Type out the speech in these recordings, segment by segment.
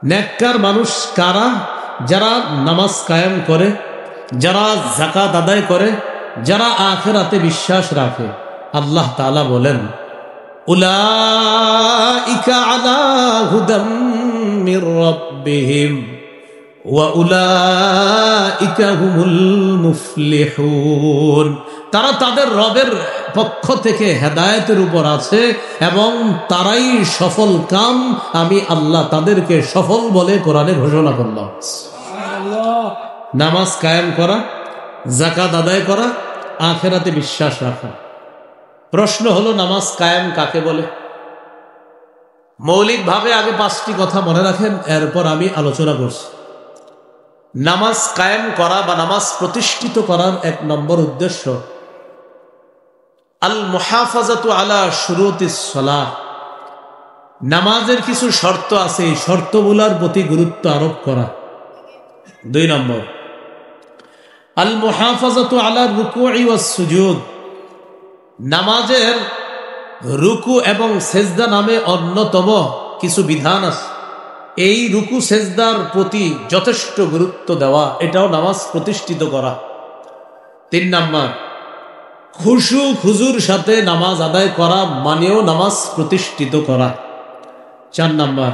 নেককার মানুষ কারা? যারা নামাজ কায়েম করে, যারা যাকাত আদায় করে, যারা আখিরাতে বিশ্বাস রাখে। আল্লাহ তাআলা বলেন, উলাইকা আলা হুদাম মির রাব্বিহিম ওয়া উলাইকা হুমুল মুফলিহুন। তারা তাদের রবের পক্ষ থেকে হেদায়েতের উপর আছে এবং তারাই সফল কাম। আমি আল্লাহ তাদেরকে সফল বলে কোরআনে ঘোষণা করলাম। নামাজ কায়েম করা, যাকাত আদায় করা, আখিরাতে বিশ্বাস রাখা। প্রশ্ন হলো, নামাজ কায়েম কাকে বলে? মৌলিকভাবে আগে 5টি কথা মনে রাখেন, এরপর আমি আলোচনা করছি। নামাজ কায়েম করা বা নামাজ প্রতিষ্ঠিত করার 1 নম্বর উদ্দেশ্য আল মুহাফাজাতু আলা শুরুতিস সালাহ। নামাজের কিছু শর্ত আছে, এই শর্তগুলোর প্রতি গুরুত্ব আরোপ করা। 2 নম্বর আল মুহাফাজাতু আলা রুকুই ওয়াস সুজুদ। নামাজের রুকু এবং সেজদা নামে অন্যতম কিছু বিধান আছে, এই রুকু সেজদার প্রতি যথেষ্ট গুরুত্ব দেওয়া, এটাও নামাজ প্রতিষ্ঠিত করা। 3 নম্বর খুশু খুজুর সাথে নামাজ আদায় করা মানেও নামাজ প্রতিষ্ঠিত করা। 4 নম্বর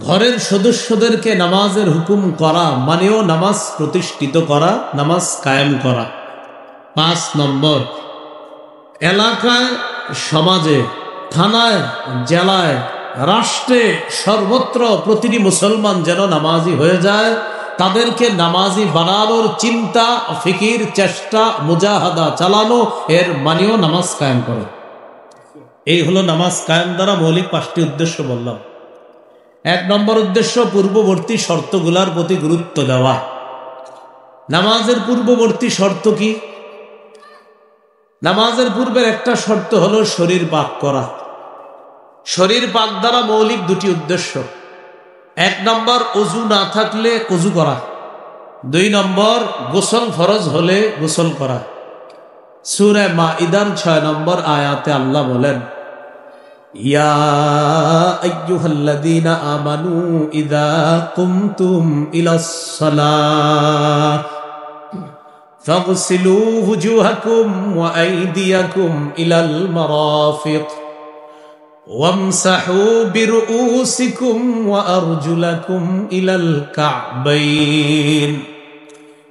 ঘরের সদস্যদেরকে নামাজের হুকুম করা মানেও নামাজ প্রতিষ্ঠিত করা, নামাজ কায়েম করা। 5 নম্বর এলাকায়, সমাজে, থানায়, জেলায়, রাষ্ট্রে, সর্বত্র প্রতিটি মুসলমান যেন নামাজি হয়ে যায়, তাদেরকে নামাজি বানানোর চিন্তা, ফিকির, চেষ্টা, মুজাহাদা চালানো, এর মানেও নামাজ কায়েম করে। এই হলো নামাজ কায়েম দ্বারা মৌলিক 5টি উদ্দেশ্য বললাম। 1 নম্বর উদ্দেশ্য পূর্ববর্তী শর্তগুলার প্রতি গুরুত্ব দেওয়া। নামাজের পূর্ববর্তী শর্ত কি? নামাজের পূর্বের একটা শর্ত হলো শরীর পাক করা। শরীর পাক দ্বারা মৌলিক 2টি উদ্দেশ্য। 1 নম্বর ওযু না থাকলে ওযু করা। 2 নম্বর গোসল ফরজ হলে গোসল করা। সূরা মাইদার 6 নম্বর আয়াতে আল্লাহ বলেন, ইয়া আইয়ুহাল্লাযীনা আমানু ইযা কুমতুম ইলাস সালাহ ফাগসিলু ওয়ুজুহাকুম ওয়া আইদিয়াকুম ইলাল মারাফিক ওয়ামসাহু বিরুউসিকুম ওয়া আরজুলাকুম ইলাল কা'বাইন।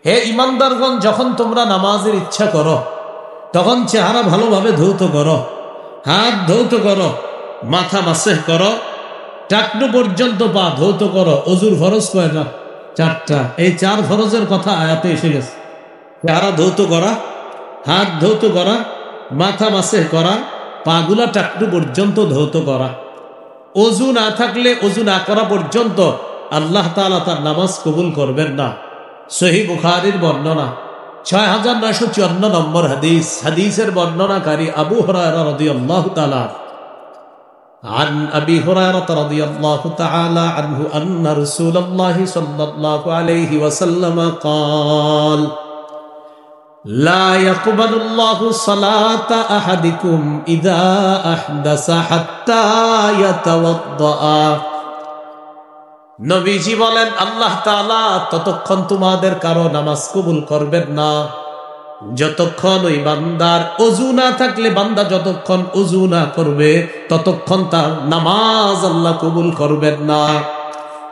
হে ঈমানদারগণ, যখন তোমরা নামাজের ইচ্ছা করো তখন চেহারা ভালোভাবে ধৌত করো, হাত ধৌত করো, মাথা মাসেহ করো, টাকনু পর্যন্ত পা ধৌত করো। ওযুর ফরজ কয়টা? 4টা। এই 4 ফরজের কথা আয়াতে এসে গেছে। চেহারা ধৌত করা, হাত ধৌত করা, মাথা মাসেহ করা, পাগুলা টাকনু পর্যন্ত ধৌত করা। ওযু না থাকলে, ওযু না করা পর্যন্ত আল্লাহ তাআলা তার নামাজ কবুল করবেন না। সহিহ বুখারীর বর্ণনা 6954 নম্বর হাদিস। হাদিসের বর্ণনাকারী আবু হুরায়রা রাদিয়াল্লাহু তাআলা عن أبي هريرة رضي الله تعالى عنه أن رسول الله صلى الله عليه وسلم قال لا يقبل الله صلاة أحدكم إذا أحدث حتى يتوضأ। নবীজি বলেন, আল্লাহ তাআলা ততক্ষণ তোমাদের কারো নামাজ কবুল করবেন না যতক্ষণ ওই বান্দার ওযু না থাকলে, বান্দা যতক্ষণ ওযু না করবে ততক্ষণ তার নামাজ আল্লাহ কবুল করবেন না।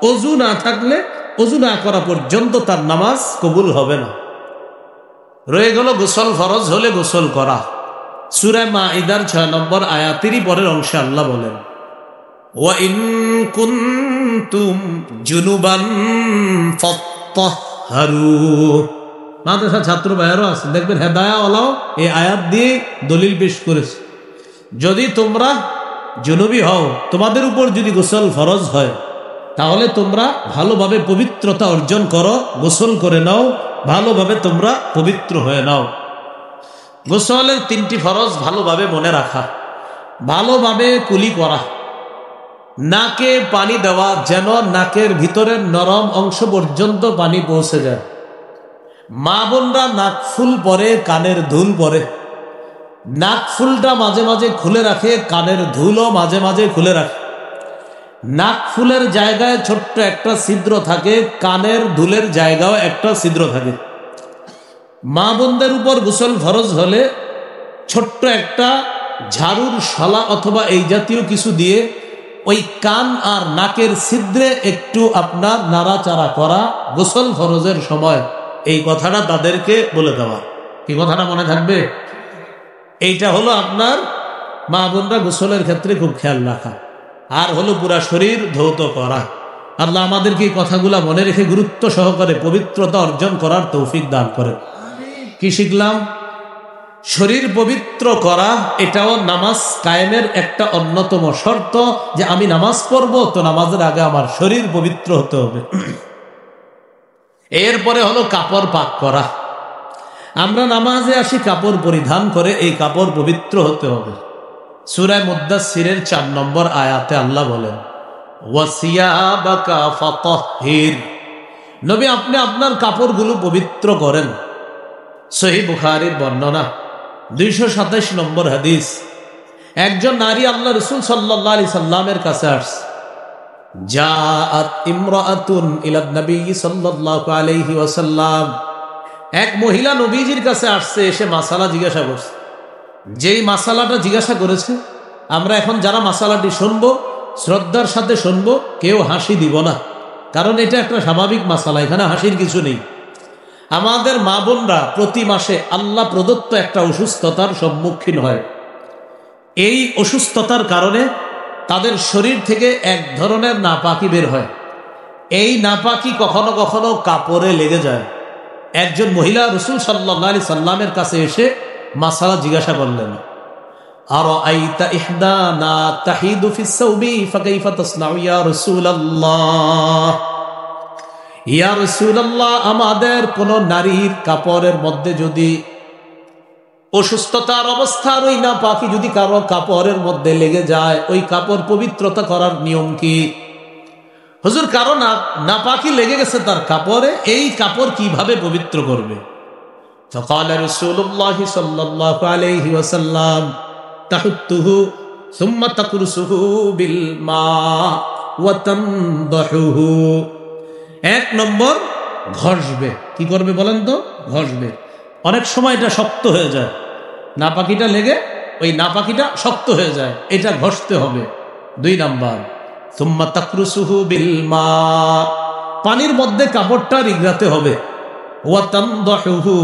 ওযু না থাকলে, ওযু না করা পর্যন্ত তার নামাজ কবুল হবে না। রয়ে গেল গোসল ফরজ হলে গোসল করা। সূরা মাইদার 6 নম্বর আয়াতেরই পরের অংশে আল্লাহ বলেন, ওয়া ইন কুনতুম জুনুবান ফাত্তাহহারু। মাদ্রাসা ছাত্র ভাইয়েরও আছে, দেখবেন হেদায়াওয়ালাও এই আয়াত দিয়ে দলিল পেশ করেছে। যদি তোমরা জুনুবি হও, তোমাদের উপর যদি গোসল ফরজ হয়, তাহলে তোমরা ভালোভাবে পবিত্রতা অর্জন করো, গোসল করে নাও, ভালোভাবে তোমরা পবিত্র হয়ে নাও। গোসলের 3টি ফরজ ভালোভাবে মনে রাখা, ভালোভাবে কুলি করা, নাকে পানি দেওয়া যেন নাকের ভিতরের নরম অংশ পর্যন্ত পানি পৌঁছে যায়। মা বোনরা নাকফুল পরে, কানের দুল পরে। নাকফুলটা মাঝে মাঝে খুলে রাখে, কানের দুলও মাঝে মাঝে খুলে রাখে। নাক ফুলের জায়গায় ছোট্ট একটা ছিদ্র থাকে, কানের দুলের জায়গাও একটা ছিদ্র থাকে। মা বোনদের উপর গোসল ফরজ হলে ছোট্ট একটা ঝাড়ুর শলা অথবা এই জাতীয় কিছু দিয়ে ওই কান আর নাকের ছিদ্রে একটু আপনার নাড়াচাড়া করা গোসল ফরজের সময়, এই কথাটা তাদেরকে বলে দেওয়া। কি কথাটা মনে থাকবে? এইটা হলো আপনার মা বোনরা গোসলের ক্ষেত্রে খুব খেয়াল রাখা। আর হলো পুরা শরীর ধৌত করা। আল্লাহ আমাদেরকে এই কথাগুলা মনে রেখে গুরুত্ব সহকারে পবিত্রতা অর্জন করার তৌফিক দান করেন। কি শিখলাম? শরীর পবিত্র করা এটাও নামাজ কায়েমের একটা অন্যতম শর্ত, যে আমি নামাজ পড়বো তো নামাজের আগে আমার শরীর পবিত্র হতে হবে। এরপরে হলো কাপড় পাক করা। আমরা নামাজে আসি কাপড় পরিধান করে, এই কাপড় পবিত্র হতে হবে। সূরা মুদ্দাসসিরের 4 নম্বর আয়াতে আল্লাহ বলেন, ওয়াসিয়াবাকা ফাতাহহির, নবী আপনি আপনার কাপড়গুলো পবিত্র করেন। সহিহ বুখারীর বর্ণনা 227 নম্বর হাদিস। একজন নারী আল্লাহ রাসূল সাল্লাল্লাহু আলাইহি সাল্লামের কাছে আসছে। জাআত ইমরাআতুন ইলা নবী সাল্লাল্লাহু আলাইহি ওয়াসাল্লাম, এক মহিলা নবীজির কাছে আসছে, এসে মাসালা জিজ্ঞাসা করছে। যেই মাসালাটা জিজ্ঞাসা করেছে, আমরা এখন যারা মাসালাটি শুনবো শ্রদ্ধার সাথে শুনবো, কেউ হাসি দিব না, কারণ এটা একটা স্বাভাবিক মাসালা, এখানে হাসির কিছু নেই। আমাদের মা বোনরা প্রতি মাসে আল্লাহ প্রদত্ত একটা অসুস্থতার সম্মুখীন হয়। এই অসুস্থতার কারণে তাদের শরীর থেকে এক ধরনের নাপাকি বের হয়। এই নাপাকি কখনো কখনো কাপড়ে লেগে যায়। একজন মহিলা রাসূল সাল্লাল্লাহু আলাইহি সাল্লামের কাছে এসে মাসালা জিজ্ঞাসা করলেন, আরাআইতা ইহদানা তাহিদু ফিস সাওবি ফাকাইফা তাসনাউ ইয়া রাসূলুল্লাহ। ইয়া রাসূলুল্লাহ, আমাদের কোন নারীর কাপড়ের মধ্যে যদি অসুস্থতার অবস্থার ওই নাপাকি যদি কারো কাপড়ের মধ্যে লেগে যায়, ওই কাপড় পবিত্রতা করার নিয়ম কি? হুজুর, কারো নাপাকি লেগে গেছে তার কাপড়ে, এই কাপড় কিভাবে পবিত্র করবে? فقال رسول الله صلى الله عليه وسلم تحته ثم تقرصه بالماء وتنضحه। 1 নম্বর ঘষবে। কি করবে বলেন তো? ঘষবে। অনেক সময় এটা শক্ত হয়ে যায়, নাপাকিটা লেগে ওই নাপাকিটা শক্ত হয়ে যায়, এটা ঘষতে হবে। 2 নম্বর সুম্মা তাকরুসুহু বিল মা, পানির মধ্যে কাপড়টা রিগড়াতে হবে। ওয়া তানদাহুহু,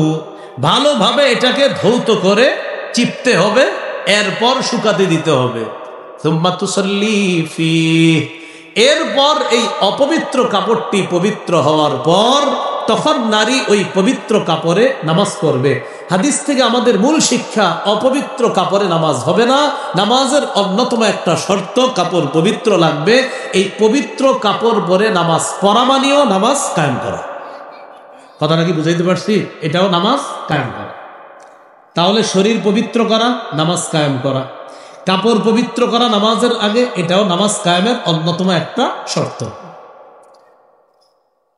ভালোভাবে এটাকে ধৌত করে চিপতে হবে, এরপর শুকাতে দিতে হবে। সুম্মা তুসাল্লি ফিহি, এরপর এই অপবিত্র কাপড়টি পবিত্র হওয়ার পর তখন নারী ওই পবিত্র কাপড়ে নামাজ পড়বে। হাদিস থেকে আমাদের মূল শিক্ষা, অপবিত্র কাপড়ে নামাজ হবে না। নামাজের অন্যতম একটা শর্ত, কাপড় পবিত্র লাগবে। এই পবিত্র কাপড় পরে নামাজ পড়া মানেও নামাজ কায়েম করা। কথাটা কি বুঝাইতে পারছি? এটাও নামাজ কায়েম করা। তাহলে শরীর পবিত্র করা, নামাজ কায়েম করা, কাপড় পবিত্র করা নামাজের আগে, এটাও নামাজ কায়েমের অন্যতম একটা শর্ত।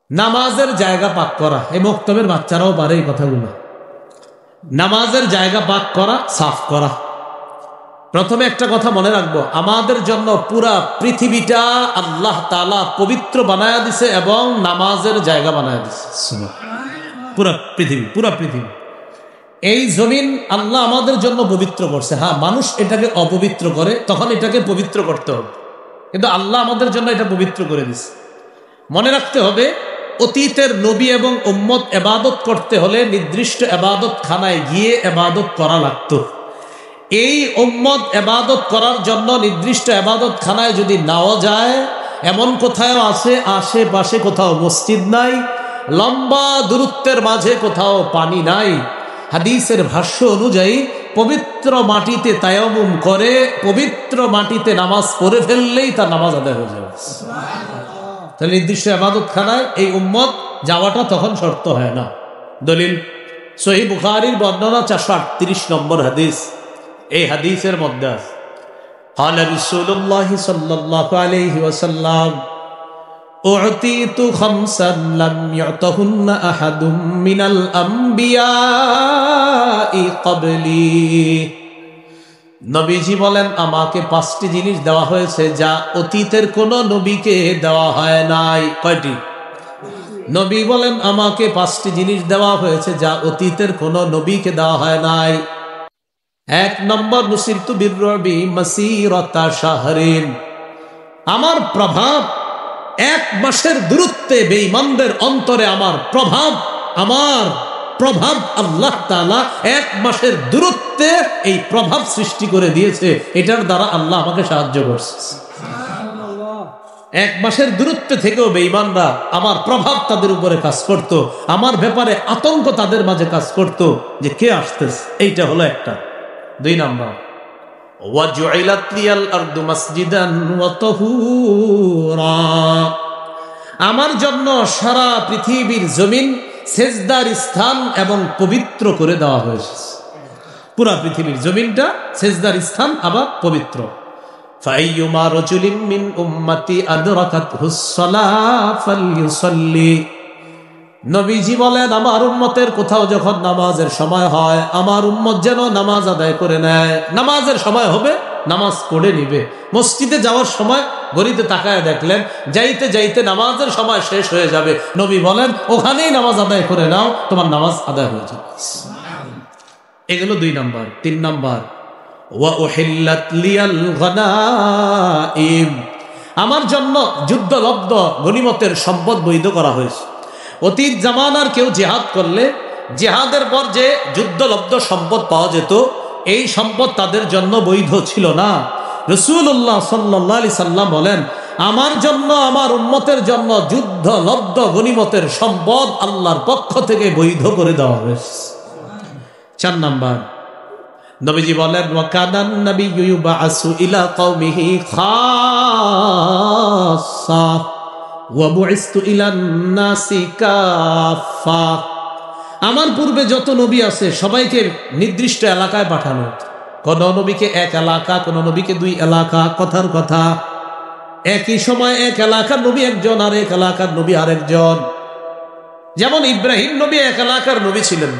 নামাজের জায়গা পাক করা, এই মক্তবের বাচ্চারাও পারে এই কথাগুলো। নামাজের জায়গা পাক করা, সাফ করা। প্রথমে একটা কথা মনে রাখবো, আমাদের জন্য পুরা পৃথিবীটা আল্লাহ তাআলা পবিত্র বানায়া দিছে এবং নামাজের জায়গা বানায়া দিছে। পুরা পৃথিবী এই জমিন আল্লাহ আমাদের জন্য পবিত্র করছে। হ্যাঁ, মানুষ এটাকে অপবিত্র করে, তখন এটাকে পবিত্র করতে হবে, কিন্তু আল্লাহ আমাদের জন্য এটা পবিত্র করে দিছে। মনে রাখতে হবে, অতীতের নবী এবং উম্মত ইবাদত করতে হলে নির্দিষ্ট ইবাদত খানায় গিয়ে ইবাদত করা লাগতো। এই উম্মত ইবাদত করার জন্য নির্দিষ্ট ইবাদত খানায় যদি নাও যায়, এমন কোথাও আছে আশেপাশে কোথাও মসজিদ নাই, লম্বা দূরত্বের মাঝে কোথাও পানি নাই, হাদিসের ভাষ্য অনুযায়ী পবিত্র মাটিতে তায়াম্মুম করে পবিত্র মাটিতে নামাজ পড়ে ফেললেই তার নামাজ আদায় হয়ে যাবে। তাহলে নির্দিষ্ট ইবাদত খানায় এই উম্মত যাওয়াটা তখন শর্ত হয় না। দলিল সহিহ বুখারীর বর্ণনা 438 নম্বর হাদিস। এই হাদিসের মধ্যে আছে, قال رسول الله صلى الله عليه وسلم أعطيت خمسا لم يعطهن أحد من الأنبياء قبلي নবীজি বলেন আমাকে 5টি জিনিস দেওয়া হয়েছে যা অতীতের কোন নবীকে দেওয়া হয় নাই। কয়টি? নবী বলেন আমাকে 5টি জিনিস দেওয়া হয়েছে যা অতীতের কোন নবীকে দেওয়া হয় নাই। 1 নম্বর, নুসিরতু বিররবি মাসিরাতা শাহরিন, আমার প্রভাব 1 মাসের দূরত্বে বেঈমানদের অন্তরে আমার প্রভাব আল্লাহ তাআলা 1 মাসের দূরত্বে এই প্রভাব সৃষ্টি করে দিয়েছে। এটার দ্বারা আল্লাহ আমাকে সাহায্য করছে। 1 মাসের দূরত্বে থেকেও বেঈমানরা আমার প্রভাব তাদের উপরে কাজ করত, আমার ব্যাপারে আতঙ্ক তাদের মাঝে কাজ করত যে কে আসতেছে। এইটা হলো একটা। 2 নম্বর, ওয়াজুইলাত লিয়াল আরদু মাসজিদান ওয়া তাহুরা, আমার জন্য সারা পৃথিবীর জমিন সেজদার স্থান এবং পবিত্র করে দেওয়া হয়েছে। পুরা পৃথিবীর জমিনটা সেজদার স্থান আবার পবিত্র। ফাইয়ুমা রাজুলিন মিন উম্মতি আদরাকাতহুস সালাহ ফালইউসাল্লি, নবীজি বলেন আমার উম্মতের কোথাও যখন নামাজের সময় হয় আমার উম্মত যেন নামাজ আদায় করে নেয়। নামাজের সময় হবে, নামাজ পড়ে নিবে। মসজিদে যাওয়ার সময় ঘড়িতে তাকায় দেখলেন যাইতে যাইতে নামাজের সময় শেষ হয়ে যাবে, নবী বলেন ওখানেই নামাজ আদায় করে নাও, তোমার নামাজ আদায় হয়ে যাবে। এগুলো 2 নম্বর। 3 নম্বর, ওয়া উহিল্লাত লিয়াল গনাইম, আমার জন্য যুদ্ধলব্ধ গনিমতের সম্পদ বৈধ করা হয়েছে। অতীত জামানার কেউ জিহাদ করলে জিহাদের পর যে যুদ্ধলব্ধ সম্পদ পাওয়া যেত, এই সম্পদ তাদের জন্য বৈধ ছিল না। রাসূলুল্লাহ সাল্লাল্লাহু আলাইহি সাল্লাম বলেন আমার জন্য, আমার উম্মতের জন্য যুদ্ধলব্ধ গনিমতের সম্পদ আল্লাহর পক্ষ থেকে বৈধ করে দেওয়া হয়েছে। 4 নম্বর, নবীজি বলেন ওয়াকানান নাবিয়্যু ইউবাসু ইলা কওমিহি খাসসা ওয়া বুইসতু ইলান নাসি কাফা, আমার পূর্বে যত নবী আছে সবাইকে নির্দিষ্ট এলাকায় পাঠানো। কোন নবীকে 1 এলাকা, কোন নবীকে 2 এলাকা। কথার কথা, একই সময় 1 এলাকার নবী একজন আর 1 এলাকার নবী আরেকজন। যেমন ইব্রাহিম নবী 1 এলাকার নবী ছিলেন,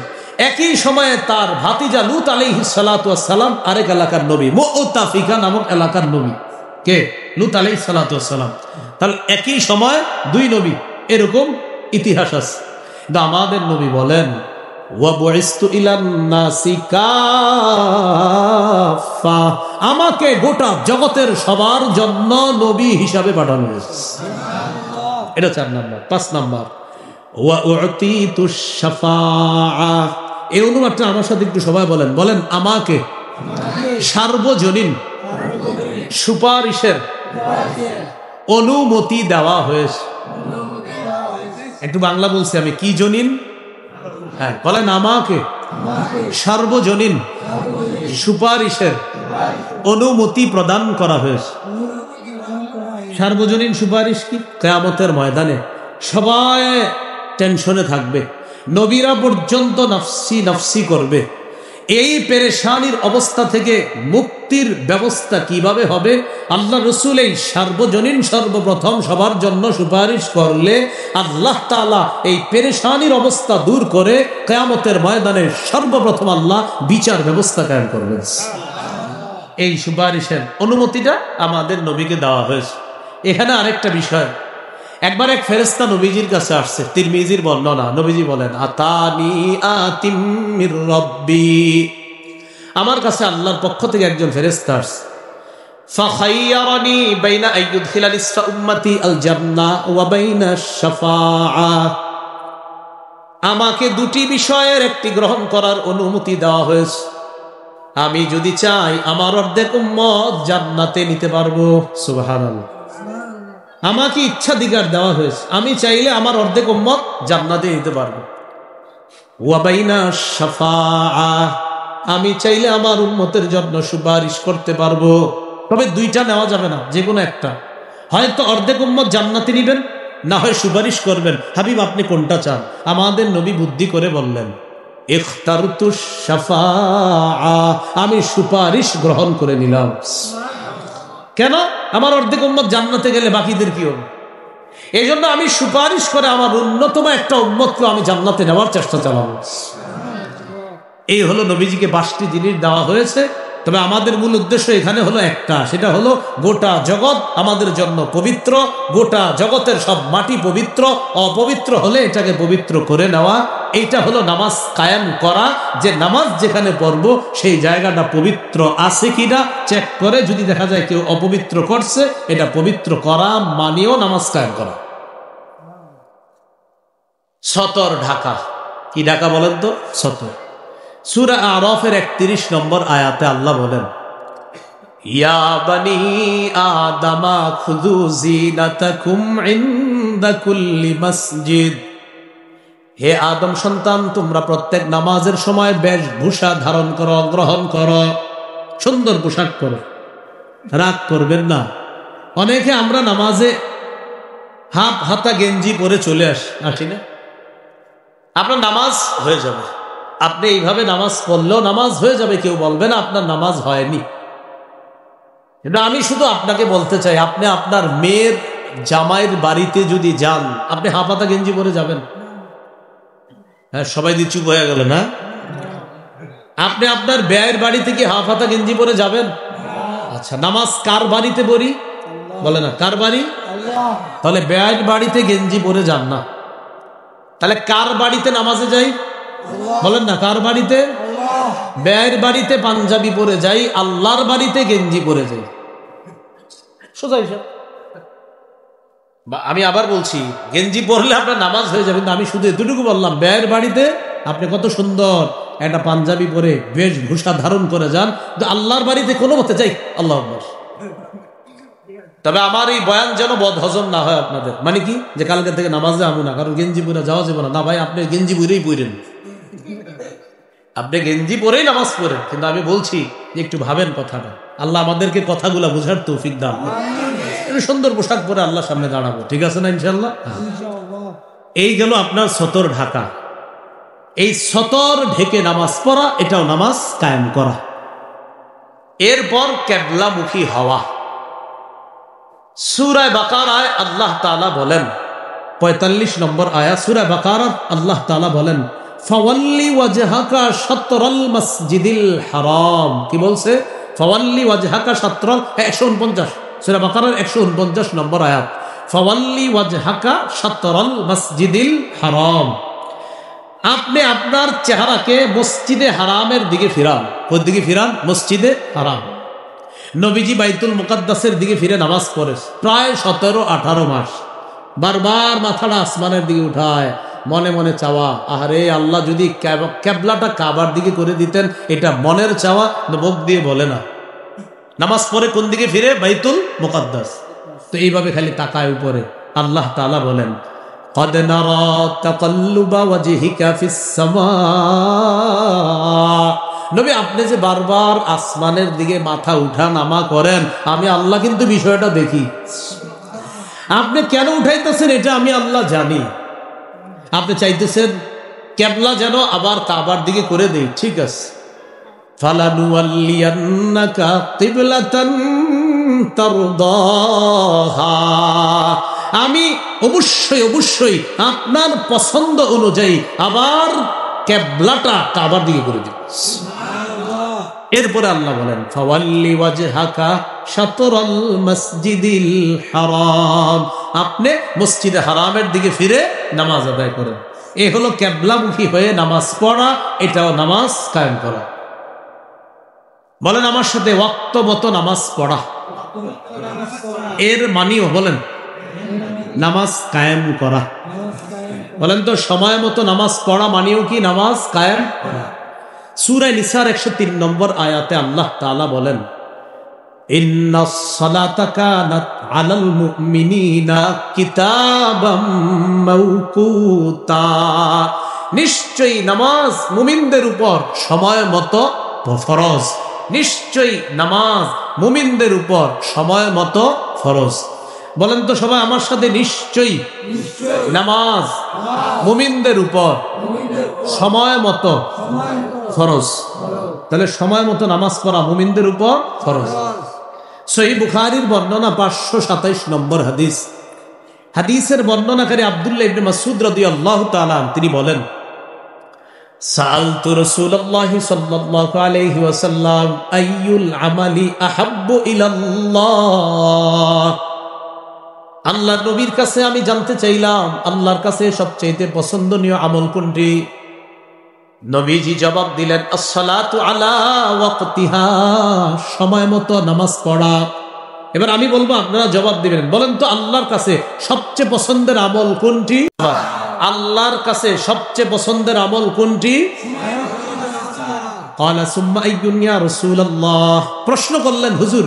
একই সময়ে তার ভাতিজা লূত আলাইহিস সালাতু ওয়াস সালাম আরেক এলাকার নবী, মুতাফিকা নামক এলাকার নবী। কে? লূত আলাইহিস সালাতু ওয়াস সালাম। তাহলে একই সময় 2 নবী, এরকম ইতিহাস আছে। কিন্তু আমাদের নবী বলেন ওয়া বুইসতু ইলান নাসি কাফা, আমাকে গোটা জগতের সবার জন্য নবী হিসাবে পাঠানো হয়েছে। এটা 4 নম্বর। 5 নম্বর, ওয়া উতিতুশ শাফাআ, এই অনুবাদটা আমার সাথে একটু সবাই বলেন আমাকে সার্বজনীন সুপারিশের অনুমতি দেওয়া হয়েছে। একটু বাংলা বলছি আমি, কি জনীন? হ্যাঁ বলেন, আমাকে সার্বজনীন সুপারিশের অনুমতি প্রদান করা হয়েছে। সার্বজনীন সুপারিশ কি? কিয়ামতের ময়দানে সবাই টেনশনে থাকবে, নবীরা পর্যন্ত নফসি নফসি করবে। এই পেরেশানির অবস্থা থেকে মুক্তির ব্যবস্থা কিভাবে হবে? আল্লাহ রসুল এই সার্বজনীন সর্বপ্রথম সবার জন্য সুপারিশ করলে আল্লাহ তাআলা এই পেরেশানির অবস্থা দূর করে কিয়ামতের ময়দানে সর্বপ্রথম আল্লাহ বিচার ব্যবস্থা কায়েম করবেন। এই সুপারিশের অনুমতিটা আমাদের নবীকে দেওয়া হয়েছে। এখানে আরেকটা বিষয়, একবার এক ফেরেশতা নবীজির কাছে আসছে, তিরমিজির বর্ণনা। নবীজি বলেন আতানি আতিম মির রব্বি, আমার কাছে আল্লাহর পক্ষ থেকে একজন ফেরেশতা আসছে। ফাখাইয়ারানি বাইনা আইয়ুদখিলা নিসফা উম্মতি আল জান্নাহ ওয়া বাইনা শাফাআ, আমাকে 2টি বিষয়ের একটি গ্রহণ করার অনুমতি দেওয়া হয়েছে। আমি যদি চাই আমার অর্ধেক উম্মত জান্নাতে নিতে পারবো। সুবহানাল্লাহ, আমাকে ইচ্ছাধিকার দেওয়া হয়েছে, আমি চাইলে আমার অর্ধেক উম্মত জান্নাতে নিতে পারবো। ওয়া বাইনা শাফাআ, আমি চাইলে আমার উম্মতের জন্য সুপারিশ করতে পারবো। তবে 2টা নেওয়া যাবে না, যে কোনো একটা। হয়তো অর্ধেক উম্মত জান্নাতে নিবেন, না হয় সুপারিশ করবেন। হাবিব আপনি কোনটা চান? আমাদের নবী বুদ্ধি করে বললেন ইখতারতুশ শাফাআ, আমি সুপারিশ গ্রহণ করে নিলাম। কেন? আমার অর্ধেক উম্মত জান্নাতে গেলে বাকিদের কি হবে? এই জন্য আমি সুপারিশ করে আমার অন্যতম একটা উম্মতকে আমি জান্নাতে নেওয়ার চেষ্টা চালাবো। এই হলো নবীজিকে 5টি জিনিস দেওয়া হয়েছে, তবে আমাদের মূল উদ্দেশ্য এখানে হলো একটা, সেটা হলো গোটা জগৎ আমাদের জন্য পবিত্র, গোটা জগতের সব মাটি পবিত্র, অপবিত্র হলে এটাকে পবিত্র করে নেওয়া। এইটা হলো নামাজ কায়েম করা, যে নামাজ যেখানে পড়ব সেই জায়গাটা পবিত্র আছে কিনা চেক করে, যদি দেখা যায় কেউ অপবিত্র করছে, এটা পবিত্র করা মানেও নামাজ কায়েম করা। সতর ঢাকা, কি ঢাকা বলেন তো? সতর। সূরা আরাফের 31 নম্বর আয়াতে আল্লাহ বলেন, ইয়া বানি আদামা খুযু যিনাতাকুম ইনদা কুল্লি মসজিদ। হে আদম সন্তান, তোমরা প্রত্যেক নামাজের সময় বেশভূষা ধারণ করো, গ্রহণ করো, সুন্দর পোশাক করো, রাগ করবেন না। অনেকে আমরা নামাজে হাফ হাতা গেঞ্জি পরে চলে আসি না? আপনার নামাজ হয়ে যাবে, আপনি এইভাবে নামাজ পড়লেও নামাজ হয়ে যাবে, কেউ বলবে না আপনার নামাজ হয়নি। কিন্তু আমি শুধু আপনাকে বলতে চাই, আপনি আপনার মেয়ের জামাইয়ের বাড়িতে যদি যান, আপনি হাফ হাতা গেঞ্জি পরে যাবেন? হ্যাঁ, সবাই দিয়ে চুপ হয়ে গেল না? আপনি আপনার ব্যয়ের বাড়িতে কি হাফ হাতা গেঞ্জি পরে যাবেন? আচ্ছা, নামাজ কার বাড়িতে পড়ি? বলে না, কার বাড়ি? তাহলে ব্যয়ের বাড়িতে গেঞ্জি পরে যান না, তাহলে কার বাড়িতে নামাজে যাই? বলেন না, কার বাড়িতে? ব্যয়ের বাড়িতে পাঞ্জাবি পরে যাই, আল্লাহর বাড়িতে গেঞ্জি পরে যাই। সোজা হিসাব। আমি আবার বলছি, গেঞ্জি পরলে আপনার নামাজ হয়ে যাবে, কিন্তু আমি শুধু এতটুকু বললাম, ব্যয়ের বাড়িতে আপনি কত সুন্দর একটা পাঞ্জাবি পরে বেশভূষা ধারণ করে যান, কিন্তু আল্লাহর বাড়িতে কোনো মতে যাই আল্লাহু আকবার। তবে আমার এই বয়ান যেন বদহজম না হয় আপনাদের, মানে কি যে কালকে থেকে নামাজে আমু না, কারণ গেঞ্জি পরে যাওয়া যাবে না। না ভাই, আপনি গেঞ্জি পরেই পড়েন, আপনি গেঞ্জি পরেই নামাজ পড়েন, কিন্তু আমি বলছি যে একটু ভাবেন কথাটা। আল্লাহ আমাদেরকে কথাগুলা বোঝার তৌফিক দান। সুন্দর পোশাক পরে আল্লাহর সামনে দাঁড়াবো, ঠিক আছে না ইনশাল্লাহ? এই গেল আপনার সতর ঢাকা। এই সতর ঢেকে নামাজ পড়া, এটাও নামাজ কায়েম করা। এরপর কিবলামুখী হওয়া। সূরা বাকারায় আল্লাহ তাআলা বলেন, 45 নম্বর আয়াত সূরা বাকারাত আল্লাহ তাআলা বলেন, ফাওয়াল্লি ওয়াজহাকা শাতরাল মসজিদিল হারাম। কি বলছে? ফাওয়াল্লি ওয়াজহাকা শাতরাল, 149 সূরা বাকারার 149 নম্বর আয়াত, ফাওয়াল্লি ওয়াজহাকা শাতরাল মসজিদিল হারাম। আপনি আপনার চেহারাকে মসজিদে হারামের দিকে ফিরান। কোন দিকে ফিরান? মসজিদে হারাম। নবীজি বাইতুল মুকাদ্দাসের দিকে ফিরে নামাজ পড়ে প্রায় 17-18 মাস। বারবার মাথাটা আসমানের দিকে উঠায়, মনে মনে চাওয়া, আরে আল্লাহ যদি কেবলাটা কাবার দিকে করে দিতেন। এটা মনের চাওয়া, মুখ দিয়ে বলে না। নামাজ পড়ে কোন দিকে ফিরে? বাইতুল মুকাদ্দাস। তো এইভাবে খালি তাকায় উপরে। আল্লাহ তাআলা বলেন, قد نرى تقلب وجهك في السماء। নবী, আপনি যে বারবার আসমানের দিকে মাথা উঠা নামা করেন, আমি আল্লাহ কিন্তু বিষয়টা দেখি। আপনি কেন উঠাইতেছেন এটা আমি আল্লাহ জানি। আপনি চাইতেছেন কিবলা যেন আবার কাবার দিকে করে দেই, ঠিক আছে। ফালানুওয়াল্লিয়ান্নাকা কিবলাতান তারদাহা। আমি অবশ্যই আপনার পছন্দ অনুযায়ী আবার কিবলাটা কাবার দিকে করে দিব। এরপরে আল্লাহ বলেন, ফাওয়াল্লি ওয়াজহাকা শাতরাল মসজিদিল হারাম। আপনি মসজিদে হারামের দিকে ফিরে নামাজ আদায় করেন। এই হলো কিবলামুখী হয়ে নামাজ পড়া, এটাও নামাজ কায়েম করা। বলেন আমার সাথে, ওয়াক্ত মতো নামাজ পড়া। এর মানিও বলেন নামাজ কায়েম করা। বলেন তো, সময় মতো নামাজ পড়া মানিও কি নামাজ কায়েম করা। সূরা নিসার 103 নম্বর আয়াতে আল্লাহ তাআলা বলেন, ইন্নাস সালাতা কানাত আলাল মুমিনিনা কিতাবাম মাওকুতা। নিশ্চয়ই নামাজ মুমিনদের উপর সময় মতো ফরজ। নিশ্চয়ই নামাজ মুমিনদের উপর সময় মতো ফরজ। বলেন তো সবাই আমার সাথে, নিশ্চয়ই নামাজ মুমিনদের উপর সময় মতো ফরজ। তাহলে সময় মতো নামাজ পড়া মুমিনদের উপর ফরজ। সহিহ বুখারীর বর্ণনা 527 নম্বর হাদিস। হাদিসের বর্ণনাকারী আব্দুল্লাহ ইবনে মাসউদ রাদিয়াল্লাহু তাআলা তিনি বলেন, সাআলতু রাসূলুল্লাহি সাল্লাল্লাহু আলাইহি ওয়াসাল্লাম আইয়ুল আমালি আহাব্বু ইলাল্লাহ। আল্লাহর নবীর কাছে আমি জানতে চাইলাম আল্লাহর কাছে সবচেয়ে পছন্দনীয় আমল কোনটি? নবীজি জবাব দিলেন আসসালাতু আলা ওয়াক্তিহা, সময় মতো নামাজ পড়া। এবার আমি বলবো, আপনারা জবাব দিবেন। বলেন তো আল্লাহর কাছে সবচেয়ে পছন্দের আমল কোনটি? আল্লাহর কাছে সবচেয়ে পছন্দের আমল কোনটি? ক্বালা সুম্মা আইয়ুন ইয়া রাসূলুল্লাহ। প্রশ্ন করলেন, হুজুর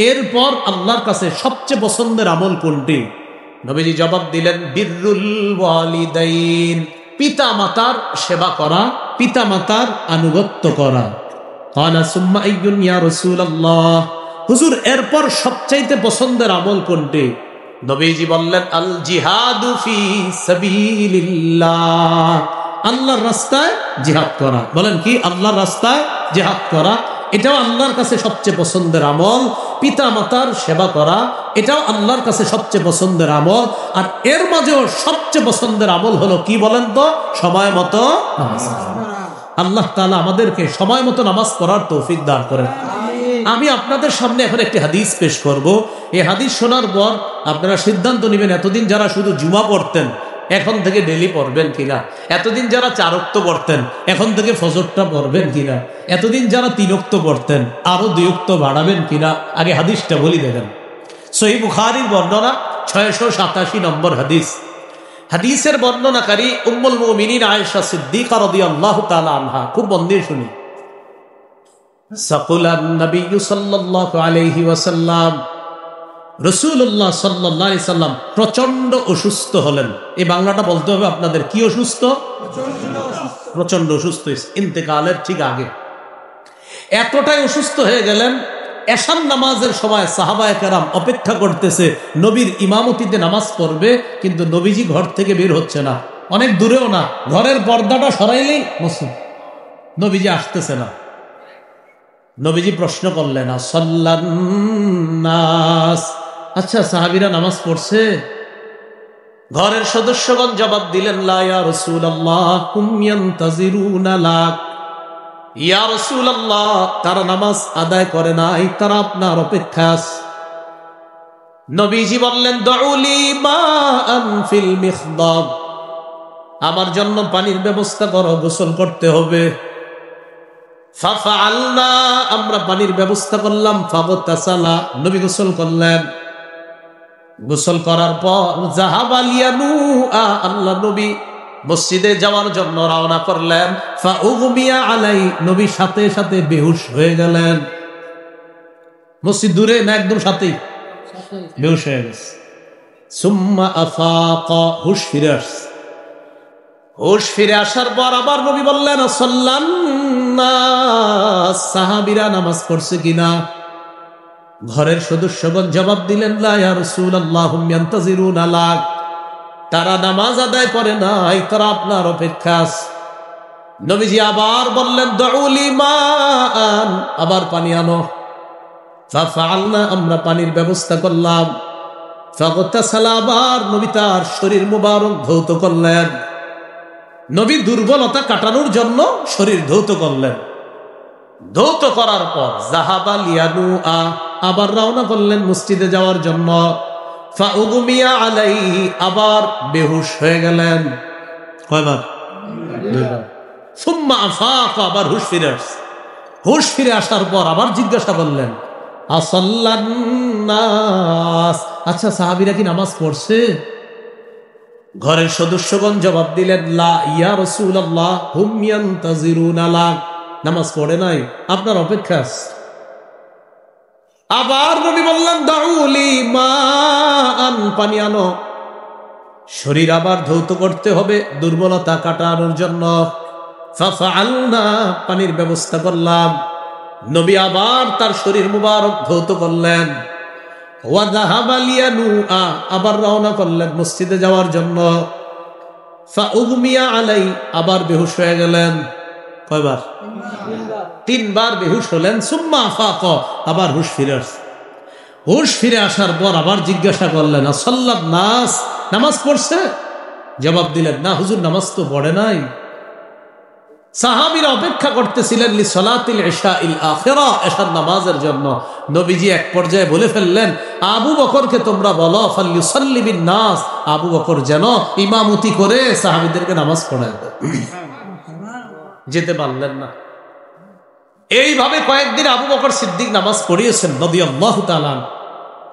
এরপর আল্লাহর কাছে সবচেয়ে পছন্দের আমল কোনটি? নবীজি জবাব দিলেন বিররুল ওয়ালিদাইন, পিতা মাতার সেবা করা, পিতা মাতার আনুগত্য করা। ক্বালা সুম্মা আইয়ুন ইয়া রাসূলুল্লাহ। হুজুর এরপর সবচাইতে পছন্দের আমল কোনটি? নবীজি বললেন আল জিহাদু ফি সাবিলিল্লাহ, আল্লাহর রাস্তায় জিহাদ করা। বলেন কি? আল্লাহর রাস্তায় জিহাদ করা, এটাও আল্লাহর কাছে সবচেয়ে পছন্দের আমল। পিতা মাতার সেবা করা, এটাও আল্লাহর কাছে সবচেয়ে পছন্দের আমল। আর এর মাঝেও সবচেয়ে পছন্দের আমল হলো কি বলেন তো? সময় মতো নামাজ পড়া। আল্লাহ তাআলা আমাদেরকে সময় মতো নামাজ পড়ার তৌফিক দান করেন। আমি আপনাদের সামনে এখন একটি হাদিস পেশ করব। এই হাদিস শোনার পর আপনারা সিদ্ধান্ত নেবেন, এতদিন যারা শুধু জুমা পড়তেন এখন থেকে ডেলি পড়বেন কিনা, এতদিন যারা 4 ওয়াক্ত পড়তেন এখন থেকে ফজরটা পড়বেন কিনা, এতদিন যারা 3 ওয়াক্ত পড়তেন আরো 2 ওয়াক্ত বাড়াবেন কিনা। আগে হাদিসটা বলি দেখেন। সহিহ বুখারীর বর্ণনা 687 নম্বর হাদিস। হাদিসের বর্ণনাকারী উম্মুল মুমিনিন আয়েশা সিদ্দিকা রাদিয়াল্লাহু তাআলা আনহা। খুব মন দিয়ে শুনি। সাকুলান নবী সাল্লাল্লাহু আলাইহি ওয়াসাল্লাম, রাসূলুল্লাহ সাল্লাল্লাহু আলাইহি সাল্লাম প্রচন্ড অসুস্থ হলেন। এই বাংলাটা বলতে হবে আপনাদের। কি অসুস্থ? প্রচন্ড অসুস্থ, ইন্তেকালের ঠিক আগে। এতটাই অসুস্থ হয়ে গেলেন, এশার নামাজের সময় সাহাবায়ে কেরাম অপেক্ষা করতেছে নবীর ইমামতিতে নামাজ পড়বে, কিন্তু নবীজি ঘর থেকে বের হচ্ছে না, অনেক দূরেও না, ঘরের পর্দাটা সরাইলেই মুসলিম, নবীজি আসতেছে না। নবীজি প্রশ্ন করলেন আসাল্লান নাস, আচ্ছা সাহাবীরা নামাজ পড়ছে? ঘরের সদস্যগণ জবাব দিলেন লা ইয়া রাসূলুল্লাহ হুম ইয়ান্তাজিরুনা লাক। ইয়া রাসূলুল্লাহ, তারা নামাজ আদায় করে নাই, তারা আপনার অপেক্ষায় আছে। নবীজি বললেন দুউলি মাআন ফিল মিখদাব, আমার জন্য পানির ব্যবস্থা করো, গোসল করতে হবে। ফাফআলনা, আমরা পানির ব্যবস্থা করলাম। ফাগতাসালা, নবী গোসল করলেন। গোসল করার পর যাহাবা লিয়ানুআ, আল্লাহ নবী মসজিদে যাওয়ার জন্য রওনা করলেন। ফাউগমিয়া আলাই, নবী সাথে সাথে বেহুশ হয়ে গেলেন। মসজিদ দূরে না, একদম সাথেই বেহুশ হয়ে গেছে। সুম্মা আফাকা, হুশ ফিরে আসছে। হুশ ফিরে আসার পর আবার নবী বললেন সাল্লান নাস, সাহাবীরা নামাজ পড়ছে কিনা? ঘরের সদস্যগণ জবাব দিলেন লা ইয়া রাসূলুল্লাহ হুম ইয়ান্তাজিরুনা লাক, তারা নামাজ আদায় করে নাই, তারা আপনার অপেক্ষা আছে। নবীজি আবার বললেন দুউলি মাআন, আবার পানি আনো। ফাফআলনা, আমরা পানির ব্যবস্থা করলাম। ফাগতাসালা, আবার নবী তার শরীর মুবারক ধৌত করলেন। নবী দুর্বলতা কাটানোর জন্য শরীর ধৌত করলেন। ধৌত করার পর যাহাবা লিয়ানুআ, আবার রওনা করলেন মসজিদে যাওয়ার জন্য। ফাউগমিয়া আলাইহি, আবার বেহুশ হয়ে গেলেন। কয়বার? 2 বার। সুম্মা আফাকা, আবার হুশ ফিরে আসছে। হুশ ফিরে আসার পর আবার জিজ্ঞাসা করলেন আসাল্লান নাস, আচ্ছা সাহাবীরা কি নামাজ পড়ছে? ঘরের সদস্যগণ জবাব দিলেন লা ইয়া রাসূলুল্লাহ হুম ইয়ান্তাজিরুনা লাক, নামাজ পড়ে নাই, আপনার অপেক্ষা আছে। আবার নবী বললেন দাউলি মাআন, পানি আনো। শরীর আবার ধৌত করতে হবে দুর্বলতা কাটানোর জন্য। ফাফআলনা, পানির ব্যবস্থা করলাম। নবী আবার তার শরীর মুবারক ধৌত করলেন। ওয়া যাহাবা লিয়ানুআ, আবার রওনা করলেন মসজিদে যাওয়ার জন্য। ফাউগমিয়া আলাই, আবার বেহুশ হয়ে গেলেন। কয়বার? 3 বার বেহুশ হলেন। সুম্মা আফাকা, আবার হুশ ফিরে আসছে। হুশ ফিরে আসার পর আবার জিজ্ঞাসা করলেন আসাল্লান নাস, নামাজ পড়ছে? জবাব দিলেন না হুজুর, নামাজ তো পড়ে নাই। সাহাবীরা অপেক্ষা করতেছিলেন লিসলাতিল ইশাইল আখিরা, এশার নামাজের জন্য। নবীজি এক পর্যায়ে বলে ফেললেন, আবু বকরকে তোমরা বলো ফালইউসাল্লি বিন নাস, আবু বকর যেন ইমামতি করে সাহাবীদেরকে নামাজ পড়ায় দেয়। যেতে পারলেন না। এইভাবে কয়েকদিন আবু বকর সিদ্দিক নামাজ পড়িয়েছেন রাদিয়াল্লাহু তাআলা।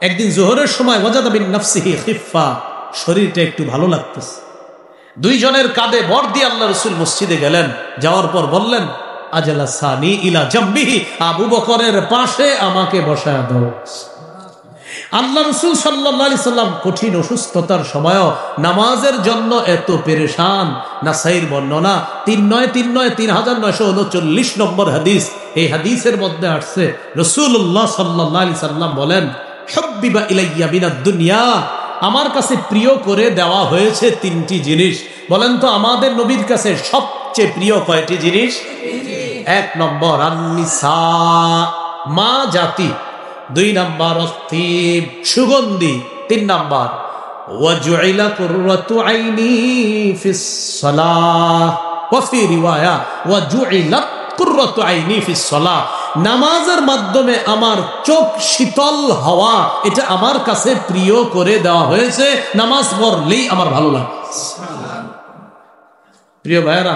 একদিন যোহরের সময় ওয়াজাদা বিন নাফসিহি খিফা, শরীরটা একটু ভালো লাগতেছে। দুইজনের কাঁধে ভর দিয়ে আল্লাহ রাসূল মসজিদে গেলেন। যাওয়ার পর বললেন, আজলাসানি ইলা জামবিহি, আবু বকরের পাশে আমাকে বসায় দাও। আল্লাহ রাসূল সাল্লাল্লাহু আলাইহি সাল্লাম কঠিন অসুস্থতার সময়ও নামাজের জন্য এত পেরেশান। নাসাইর বর্ণনা 3939 নম্বর হাদিস। এই হাদিসের মধ্যে আসছে রাসূলুল্লাহ সাল্লাল্লাহু আলাইহি সাল্লাম বলেন, হুব্বিবা ইলাইয়া মিনাদ দুনিয়া, আমার কাছে প্রিয় করে দেওয়া হয়েছে তিনটি জিনিস। বলেন তো আমাদের নবীর কাছে সবচেয়ে প্রিয় কয়টি জিনিস? 1 নম্বর আন-নিসা, মা জাতি। 2 নম্বর অস্তিব, সুগন্ধি। 3 নম্বর ওয়াজুইলা কুররাতু আইনি ফিস সালাহ, ওয়া ফি রিওয়ায়া ওয়াজুইলা কুররাতু আইনি ফিস সালাহ, নামাজের মাধ্যমে আমার চোখ শীতল হওয়া, এটা আমার কাছে প্রিয় করে দেওয়া হয়েছে। নামাজ পড়লেই আমার ভালো লাগে। প্রিয় ভাইয়েরা,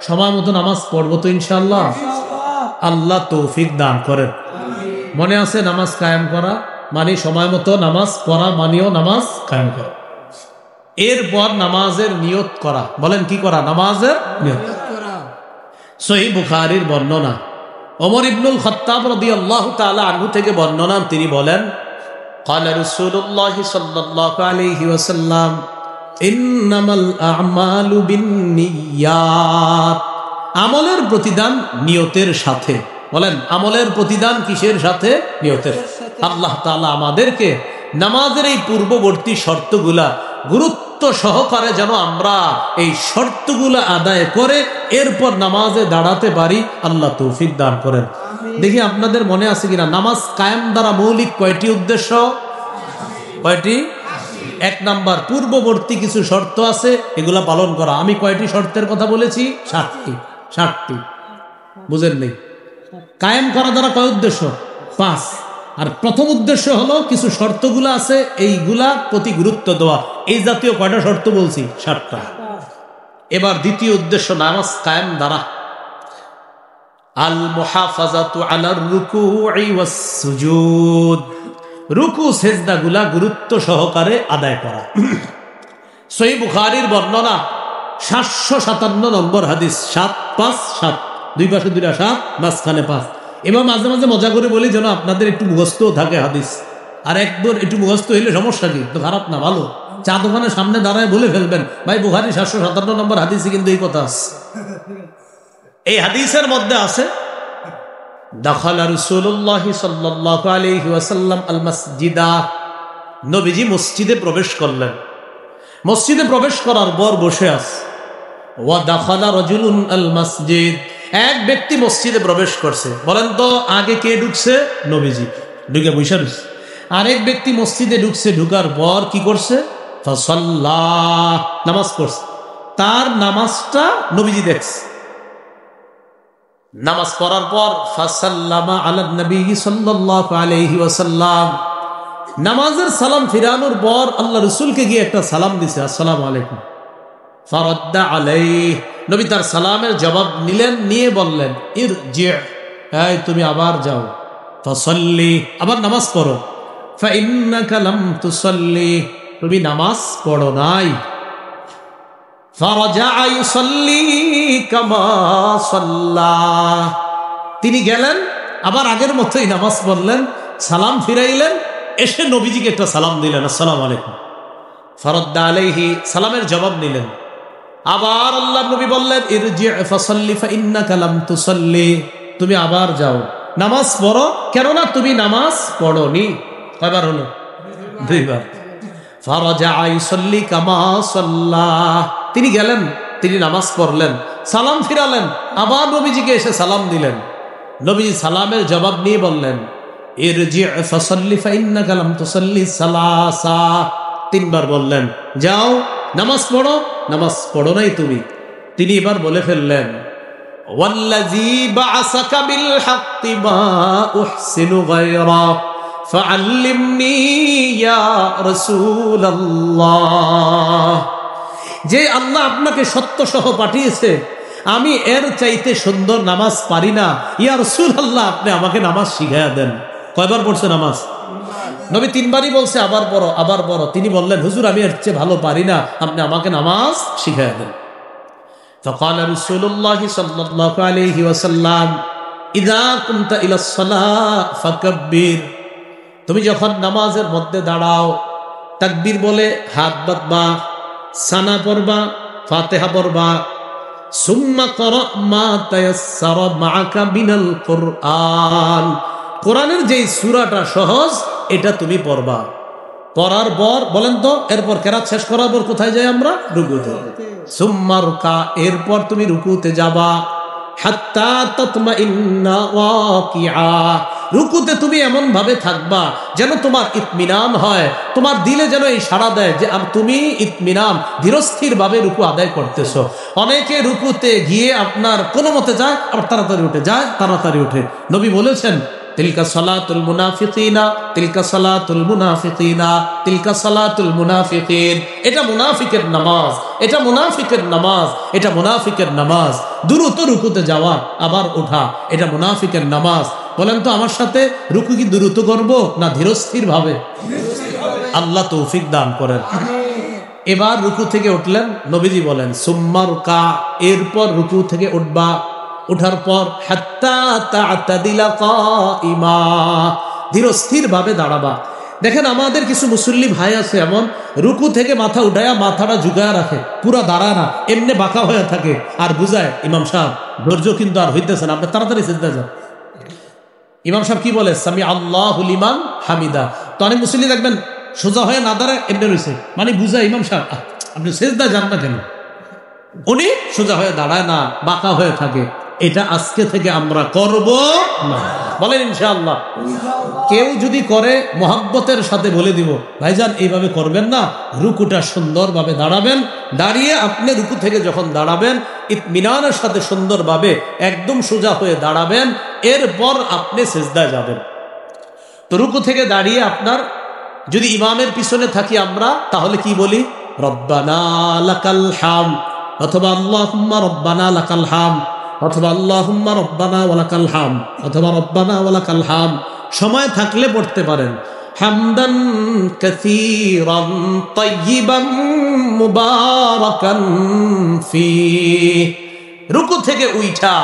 সময় মতো নামাজ পড়বো তো ইনশাআল্লাহ। আল্লাহ তৌফিক দান করেন। মনে আছে নামাজ কায়েম করা মানে সময় মতো নামাজ পড়া, মানেও নামাজ কায়েম করা। এরপর নামাজের নিয়ত করা। বলেন কি করা? নামাজের নিয়ত করা। সহিহ বুখারীর বর্ণনা, ওমর ইবনুল খাত্তাব রাদিয়াল্লাহু তাআলা আনহু থেকে বর্ণনা, তিনি বলেন, ক্বালা রাসূলুল্লাহ সাল্লাল্লাহু আলাইহি ওয়াসাল্লাম, ইন্নামাল আ'মালু বিন্নিয়াত, আমলের প্রতিদান নিয়তের সাথে। বলেন আমলের প্রতিদান কিসের সাথে? নিয়তের। আল্লাহ তাআলা আমাদেরকে নামাজের এই পূর্ববর্তী শর্তগুলা গুরুত্ব সহকারে যেন আমরা এই শর্তগুলা আদায় করে এরপর নামাজে দাঁড়াতে পারি, আল্লাহ তৌফিক দান করেন। দেখি আপনাদের মনে আছে কিনা, নামাজ কায়েম দ্বারা মৌলিক কয়টি উদ্দেশ্য? কয়টি? 1 নাম্বার, পূর্ববর্তী কিছু শর্ত আছে, এগুলা পালন করা। আমি কয়টি শর্তের কথা বলেছি? 7টি। বুঝেন নেই? কায়েম করা দ্বারা কয় উদ্দেশ্য? 5। আর প্রথম উদ্দেশ্য হলো কিছু শর্তগুলো আছে, এইগুলা প্রতি গুরুত্ব দেওয়া। এই জাতীয় কয়টা শর্ত বলছি? 7টা। এবার দ্বিতীয় উদ্দেশ্য নামাজ কায়েম দ্বারা আল মুহাফাজাতু আলার রুকুই ওয়াস সুজুদ, রুকু সেজদাগুলা গুরুত্ব সহকারে আদায় করা। সহিহ বুখারীর বর্ণনা 757 নম্বর হাদিস, 757, দুই পাশে 2টা 7, মাঝখানে 5। এবার মাঝে মাঝে মজা করে বলি যেন আপনাদের একটু মুখস্থও থাকে হাদিস। আর একদম একটু মুখস্থ হইলে সমস্যা কি? তো খারাপ না, ভালো। চা দোকানের সামনে দাঁড়ায় বলে ফেলবেন, ভাই বুখারী 757 নম্বর হাদিসে কিন্তু এই কথা আছে। এই হাদিসের মধ্যে আছে, দাখালা রাসূলুল্লাহ সাল্লাল্লাহু আলাইহি ওয়াসাল্লাম আল মাসজিদা, নবীজি মসজিদে প্রবেশ করলেন। মসজিদে প্রবেশ করার পর বসে আছে। ওয়া দাখালা রাজুলুন আল মাসজিদ, এক ব্যক্তি মসজিদে প্রবেশ করছে। বলেন তো আগে কে ঢুকছে? নবীজি ঢুকে বসে রয়েছে। আরেক ব্যক্তি মসজিদে ঢুকছে, ঢুকার পর কি করছে? ফাসাল্লাহ, নামাজ পড়ছে। তার নামাজটা নবীজি দেখছে। নামাজ পড়ার পর ফাসাল্লামা আলান নবী সাল্লাল্লাহু আলাইহি ওয়াসাল্লাম, নামাজের সালাম ফিরানোর পর আল্লাহ রাসূলকে গিয়ে একটা সালাম দিছে, আসসালামু আলাইকুম। ফারাদ্দা আলাইহি, নবী তার সালামের জবাব নিলেন, নিয়ে বললেন, ইরজি, এই তুমি আবার যাও। ফাসাল্লি, আবার নামাজ পড়ো। ফাইন্নাকা লাম তুসাল্লি, তুমি নামাজ পড়ো নাই। ফারাজা ইউসাল্লি কামা সাল্লা, তিনি গেলেন আবার আগের মতোই নামাজ পড়লেন, সালাম ফিরাইলেন, এসে নবীজিকে একটা সালাম দিলেন, আসসালামু আলাইকুম। ফারাদ্দা আলাইহি, সালামের জবাব নিলেন। আবার আল্লাহ নবী বললেন, ইরজি ফাসাল্লি ফাইন্নাকা লাম তুসাল্লি, তুমি আবার যাও, নামাজ পড়ো, কেননা তুমি নামাজ পড়োনি। কয়বার হলো? 2বার। ফারাজা ইউসাল্লি কামা সাল্লা, তিনি গেলেন, তিনি নামাজ পড়লেন, সালাম ফিরালেন, আবার নবীজিকে এসে সালাম দিলেন। নবীজি সালামের জবাব নিয়ে বললেন, ইরজি ফাসাল্লি ফাইন্নাকা লাম তুসাল্লি সালাসা, 3বার বললেন, যাও নামাজ পড়ো, নামাজ পড়ো নাই তুমি। তিনি এবার বলে ফেললেন, ওয়াল্লাযী বা'আসাকা বিল হাক্কি মা উহসিনু গায়রা ফাআল্লিমনি ইয়া রাসূলুল্লাহ। যে আল্লাহ আপনাকে সত্য সহ পাঠিয়েছে, আমি এর চাইতে সুন্দর নামাজ পারি না, ইয়া রাসূলুল্লাহ আপনি আমাকে নামাজ শিখাইয়া দেন। কয়বার পড়ছে নামাজ? নবী তিনবারই বলছে আবার পড়ো, আবার পড়ো। তিনি বললেন, হুজুর আমি এর চেয়ে ভালো পারি না, আপনি আমাকে নামাজ শিখাইয়া দেন। فقال رسول الله صلى الله عليه وسلم اذا قمت الى الصلاه فكبر। তুমি যখন নামাজের মধ্যে দাঁড়াও তাকবীর বলে হাত বাঁধবা, সানা পড়বা, ফাতিহা পড়বা। সুম্মা ক্রা মা তায়াসসারা মাআকা মিনাল কুরআন। কোরআনের যেই সূরাটা সহজ এটা তুমি পড়বা। পড়ার পর বলেন তো, এরপর কেরাত শেষ করার পর কোথায় যাই আমরা? রুকুতে। সুম্মা রুকা, এরপর তুমি রুকুতে যাবা। হাত্তা তাতমাইন্না ওয়াকিআ, রুকুতে তুমি এমন ভাবে থাকবা যেন তোমার ইতমিনান হয়, তোমার দিলে যেন এই সাড়া দেয় যে তুমি ইতমিনান ধীরস্থির ভাবে রুকু আদায় করতেছো। অনেকে রুকুতে গিয়ে আপনার কোনো মতে যায়, আবার তাড়াতাড়ি উঠে যায়, তাড়াতাড়ি উঠে। নবী বলেছেন, তিলকা সালাতুল মুনাফিকিনা, তিলকা সালাতুল মুনাফিকিনা, তিলকা সালাতুল মুনাফিকিন। এটা মুনাফিকের নামাজ, এটা মুনাফিকের নামাজ, এটা মুনাফিকের নামাজ। দ্রুত রুকুতে যাওয়া আবার ওঠা, এটা মুনাফিকের নামাজ। বলেন তো আমার সাথে, রুকু কি দ্রুত করব না ধীরস্থির ভাবে? আল্লাহ তৌফিক দান করেন। এবার রুকু থেকে উঠলেন, নবীজি বলেন সুম্মা রুকা, এরপর রুকু থেকে উঠবা। উঠার পর হাত্তা তা'তাদিলা কাইমা, ধীরস্থির ভাবে দাঁড়াবা। দেখেন আমাদের কিছু মুসল্লি ভাই আছে এমন, রুকু থেকে মাথা উঠায়া মাথাটা ঝুঁকায়া রাখে, পুরা দাঁড়ায় না, এমনি বাঁকা হয়ে থাকে আর বুঝায় ইমাম সাহেব ধৈর্য কিন্তু আর হইতেছে না, আপনি তাড়াতাড়ি সিজদা যান। ইমাম সাহেব কি বলে? সামি আল্লাহু লিমান হামিদা। তো অনেক মুসল্লি দেখবেন সোজা হয়ে না দাঁড়ায়, এমনি রয়েছে, মানে বুঝায় ইমাম সাহেব আপনি সিজদা যান না কেন? উনি সোজা হয়ে দাঁড়ায় না, বাঁকা হয়ে থাকে। এটা আজকে থেকে আমরা করব না, বলেন ইনশাআল্লাহ। কেউ যদি করে মোহাব্বতের সাথে বলে দিব, ভাইজান এইভাবে করবেন না, রুকুটা সুন্দরভাবে দাঁড়াবেন। দাঁড়িয়ে আপনি রুকু থেকে যখন দাঁড়াবেন ইতমিনানের সাথে সুন্দরভাবে একদম সোজা হয়ে দাঁড়াবেন, এরপর আপনি সিজদায় যাবেন। তো রুকু থেকে দাঁড়িয়ে আপনার যদি ইমামের পিছনে থাকি আমরা, তাহলে কি বলি? রব্বানা লাকাল হামদ, অথবা আল্লাহুম্মা রব্বানা লাকাল হামদ, অথবা আল্লাহুম্মা রব্বানা ওয়া লাকাল হামদ, অথবা রব্বানা ওয়া লাকাল হামদ। সময় থাকলে পড়তে পারেন হামদান কাসীরান তাইয়িবান মুবারাকান ফি। রুকু থেকে উঠা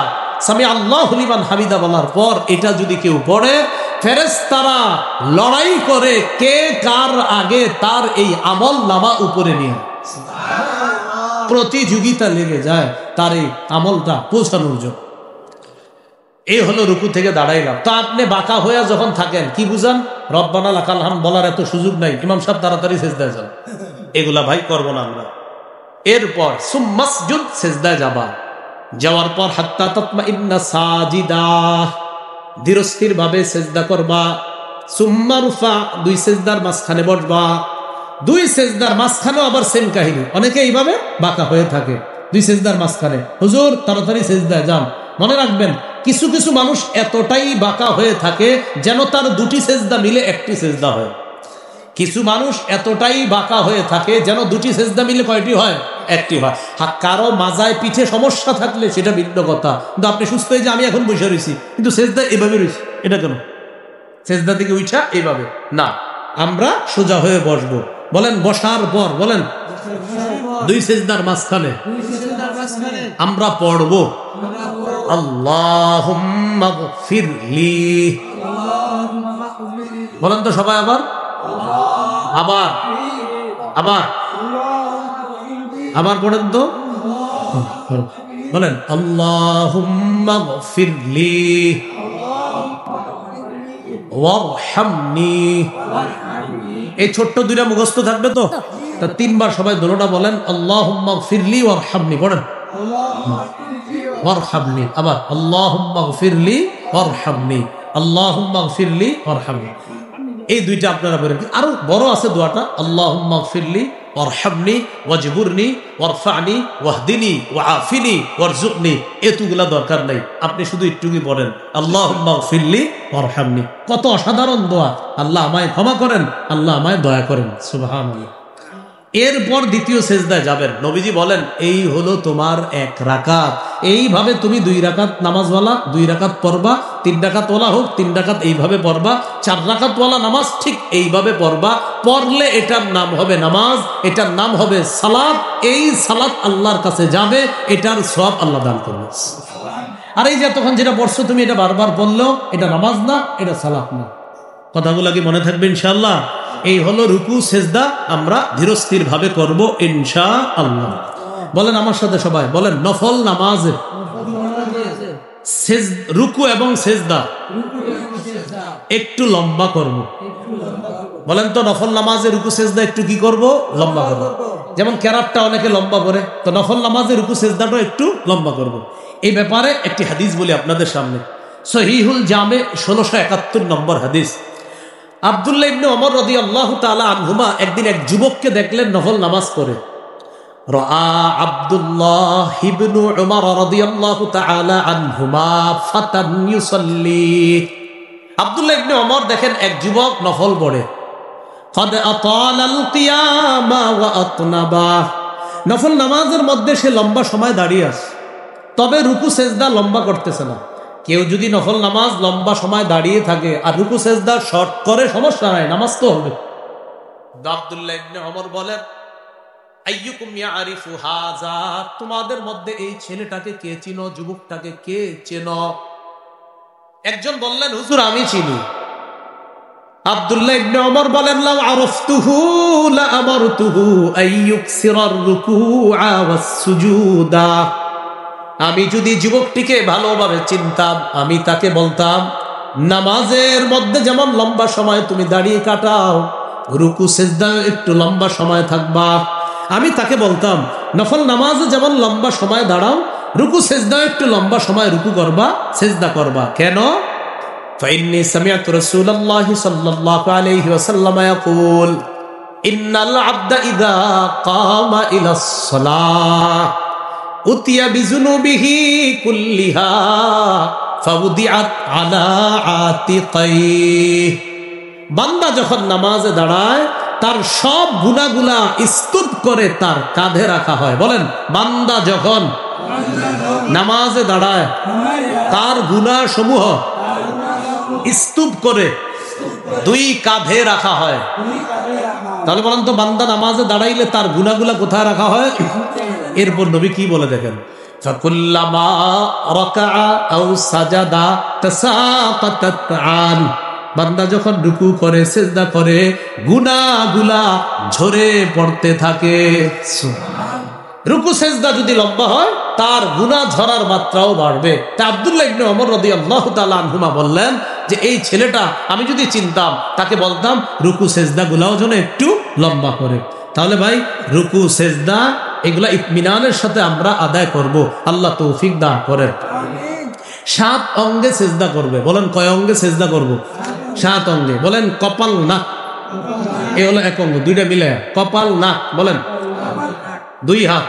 সামি আল্লাহু লিমান হামিদা বলার পর এটা যদি কেউ পড়ে, ফেরেশতারা লড়াই করে কে কার আগে তার এই আমল নামা উপরে নিয়ে, প্রতিযোগিতা লেগে যায় তার এই আমলটা পৌঁছানোর জন্য। এই হলো রুকু থেকে দাঁড়াইলাম। তো আপনি বাঁকা হয়ে যখন থাকেন কি বুঝান? রব্বানা লাকাল হামদ বলার এত সুযোগ নাই, ইমাম সাহেব তাড়াতাড়ি সিজদায় যান। এগুলা ভাই করবো না আমরা। এরপর সুম্মাসজুদ, সিজদায় যাবা। যাওয়ার পর হাত্তা তাতমাইন্না সাজিদা, ধীরস্থির ভাবে সিজদা করবা। সুম্মা রুফা, দুই সিজদার মাঝখানে বসবা। দুই সিজদার মাঝখানেও আবার সেম কাহিনী, অনেকে এইভাবে বাঁকা হয়ে থাকে দুই সিজদার মাঝখানে। হুজুর তাড়াতাড়ি সিজদায় যান। মনে রাখবেন কিছু কিছু মানুষ এতটাই বাঁকা হয়ে থাকে যেন তার দুটি সিজদা মিলে একটি সিজদা হয়। কিছু মানুষ এতটাই বাঁকা হয়ে থাকে যেন দুটি সিজদা মিলে কয়টি হয়? একটি হয়। কারো মাজায় পিঠে সমস্যা থাকলে সেটা ভিন্ন কথা, কিন্তু আপনি সুস্থ হয়ে যে আমি এখন বসে রয়েছি কিন্তু সিজদা এভাবে রয়েছি, এটা কেন? সিজদা থেকে উঠা এইভাবে না, আমরা সোজা হয়ে বসবো। বলেন বসার পর, বলেন দুই সিজদার মাঝখানে আমরা পড়বো আল্লাহুম্মা গফিরলি। বলেন তো সবাই আবার আবার আবার আবার পড়েন তো, বলেন আল্লাহুম্মা গফিরলি ওয়ারহামনি। এই ছোট্ট দুইটা মুখস্থ থাকবে তো, তা তিনবার সবাই দোনোটা বলেন আল্লাহুম্মা গফিরলি ওয়ারহামনি। পড়েন ওয়ারহামনি, আবার আল্লাহুম্মা গফিরলি ওয়ারহামনি, আল্লাহুম্মা গফিরলি ওয়ারহামনি। এই দুইটা আপনারা বলেন। আরো বড় আছে দোয়াটা, আল্লাহুম্মা গফিরলি ওয়ারহামনি ওয়াজবুরনি ওয়ারফানি ওয়াহদিনি ওয়াআফিনি ওয়ারজুকনি, এতগুলা দরকার নাই। আপনি শুধু একটুকি বলেন আল্লাহুম্মা গফিরলি ওয়ারহামনি। কত অসাধারণ দোয়া! আল্লাহ আমায় ক্ষমা করেন, আল্লাহ আমায় দয়া করেন। সুবহানাল্লাহ। এরপর দ্বিতীয় সেজদায় যাবেন। নবীজি বলেন এই হলো তোমার 1 রাকাত। এইভাবে তুমি 2 রাকাত নামাজওয়ালা 2 রাকাত পড়বা, 3 রাকাতওয়ালা হোক 3 রাকাত এইভাবে পড়বা, 4 রাকাতওয়ালা নামাজ ঠিক এইভাবে পড়বা। পড়লে এটার নাম হবে নামাজ, এটার নাম হবে সালাত। এই সালাত আল্লাহর কাছে যাবে, এটার সওয়াব আল্লাহ দান করবে। আর এই যে তখন যেটা পড়ছো তুমি, এটা বারবার পড়লেও এটা নামাজ না, এটা সালাত না। কথাগুলো কি মনে থাকবে ইনশাআল্লাহ? এই হলো রুকু সেজদা, আমরা ধীরস্থির ভাবে করব ইনশাআল্লাহ। বলেন আমার সাথে সবাই, বলেন নফল নামাজে রুকু এবং সেজদা একটু লম্বা করব। বলেন তো নফল নামাজে রুকু সেজদা একটু কি করব? লম্বা করব। যেমন কেরাতটা অনেকে লম্বা করে, তো নফল নামাজে রুকু সেজদাটা একটু লম্বা করব। এই ব্যাপারে একটি হাদিস বলি আপনাদের সামনে। সহিহুল জামে 1671 নম্বর হাদিস। আব্দুল্লাহ ইবনে ওমর রাদিয়াল্লাহু তাআলা আনহুমা একদিন এক যুবককে দেখলেন নফল নামাজ করে। রাআ আব্দুল্লাহ ইবনে ওমর রাদিয়াল্লাহু তাআলা আনহুমা ফাতান ইউসাল্লি। আব্দুল্লাহ ইবনে ওমর দেখেন এক যুবক নফল পড়ে। قد أطال القيام وأطنبا। নফল নামাজের মধ্যে সে লম্বা সময় দাঁড়িয়ে আছে, তবে রুকু সেজদা লম্বা করতেছে না। কেউ যদি নফল নামাজ লম্বা সময় দাঁড়িয়ে থাকে আর রুকু সেজদা শর্ট করে, সমস্যা নাই, নামাজ তো হবে। আব্দুল্লাহ ইবনে ওমর বলেন আইয়ুকুম ইয়ারিফু হাযা, তোমাদের মধ্যে এই ছেলেটাকে কে চিনো, যুবকটাকে কে চেনো? একজন বললেন হুজুর আমি চিনি। আব্দুল্লাহ ইবনে ওমর বলেন লাউ আরাফতুহু লা আমারতুহু আইয়ুকসিরার রুকুআ ওয়াস সুজুদা। আমি যদি যুবকটিকে ভালোভাবে চিনতাম, আমি তাকে বলতাম নামাজের মধ্যে যেমন লম্বা সময় তুমি দাঁড়িয়ে কাটাও, রুকু সেজদা একটু লম্বা সময় থাকবা। আমি তাকে বলতাম নফল নামাজে যেমন লম্বা সময় দাঁড়াও, রুকু সেজদা একটু লম্বা সময় রুকু করবা, সেজদা করবা। কেন? ফাইন্নী সামিআতু রাসূলুল্লাহি সাল্লাল্লাহু আলাইহি ওয়াসাল্লাম ইয়াকুল ইন্নাল আবদা ইযা কামা ইলাস সালাহ উতিয়া বিজুনুবিহি কুল্লিহা ফাউদিআত আলা আতিকাইহি। বান্দা যখন নামাজে দাঁড়ায় তার সব গুনাহগুলা স্তূপ করে তার কাঁধে রাখা হয়। বলেন বান্দা যখন নামাজে দাঁড়ায় তার গুনাহ সমূহ স্তূপ করে 2 কাঁধে রাখা হয়। তাহলে বলেন তো বান্দা নামাজে দাঁড়াইলে তার গুনাহগুলা কোথায় রাখা হয়? এরপর নবী কি বলে দেখেন, ফাকুল্লামা রাকাআ আও সাজাদা তাসাকাতাত আন। বান্দা যখন রুকু করে সিজদা করে গুনাহগুলা ঝরে পড়তে থাকে। রুকু সিজদা যদি লম্বা হয় তার গুনাহ ঝরার মাত্রাও বাড়বে। তা আব্দুল্লাহ ইবনে ওমর রাদিয়াল্লাহু তাআলা আনহুমা বললেন যে এই ছেলেটা আমি যদি চিনতাম তাকে বলতাম রুকু সিজদা গুলাও যেন একটু লম্বা করে। তাহলে ভাই রুকু সিজদা এগুলা ইতমিনানের সাথে আমরা আদায় করব। আল্লাহ তৌফিক দান করেন। 7 অঙ্গে সিজদা করবে। বলেন কয় অঙ্গে সিজদা করব? 7 অঙ্গে। বলেন কপাল নাক, এই হলো 1 অঙ্গ, 2টা মিলে কপাল নাক। বলেন 2 হাত,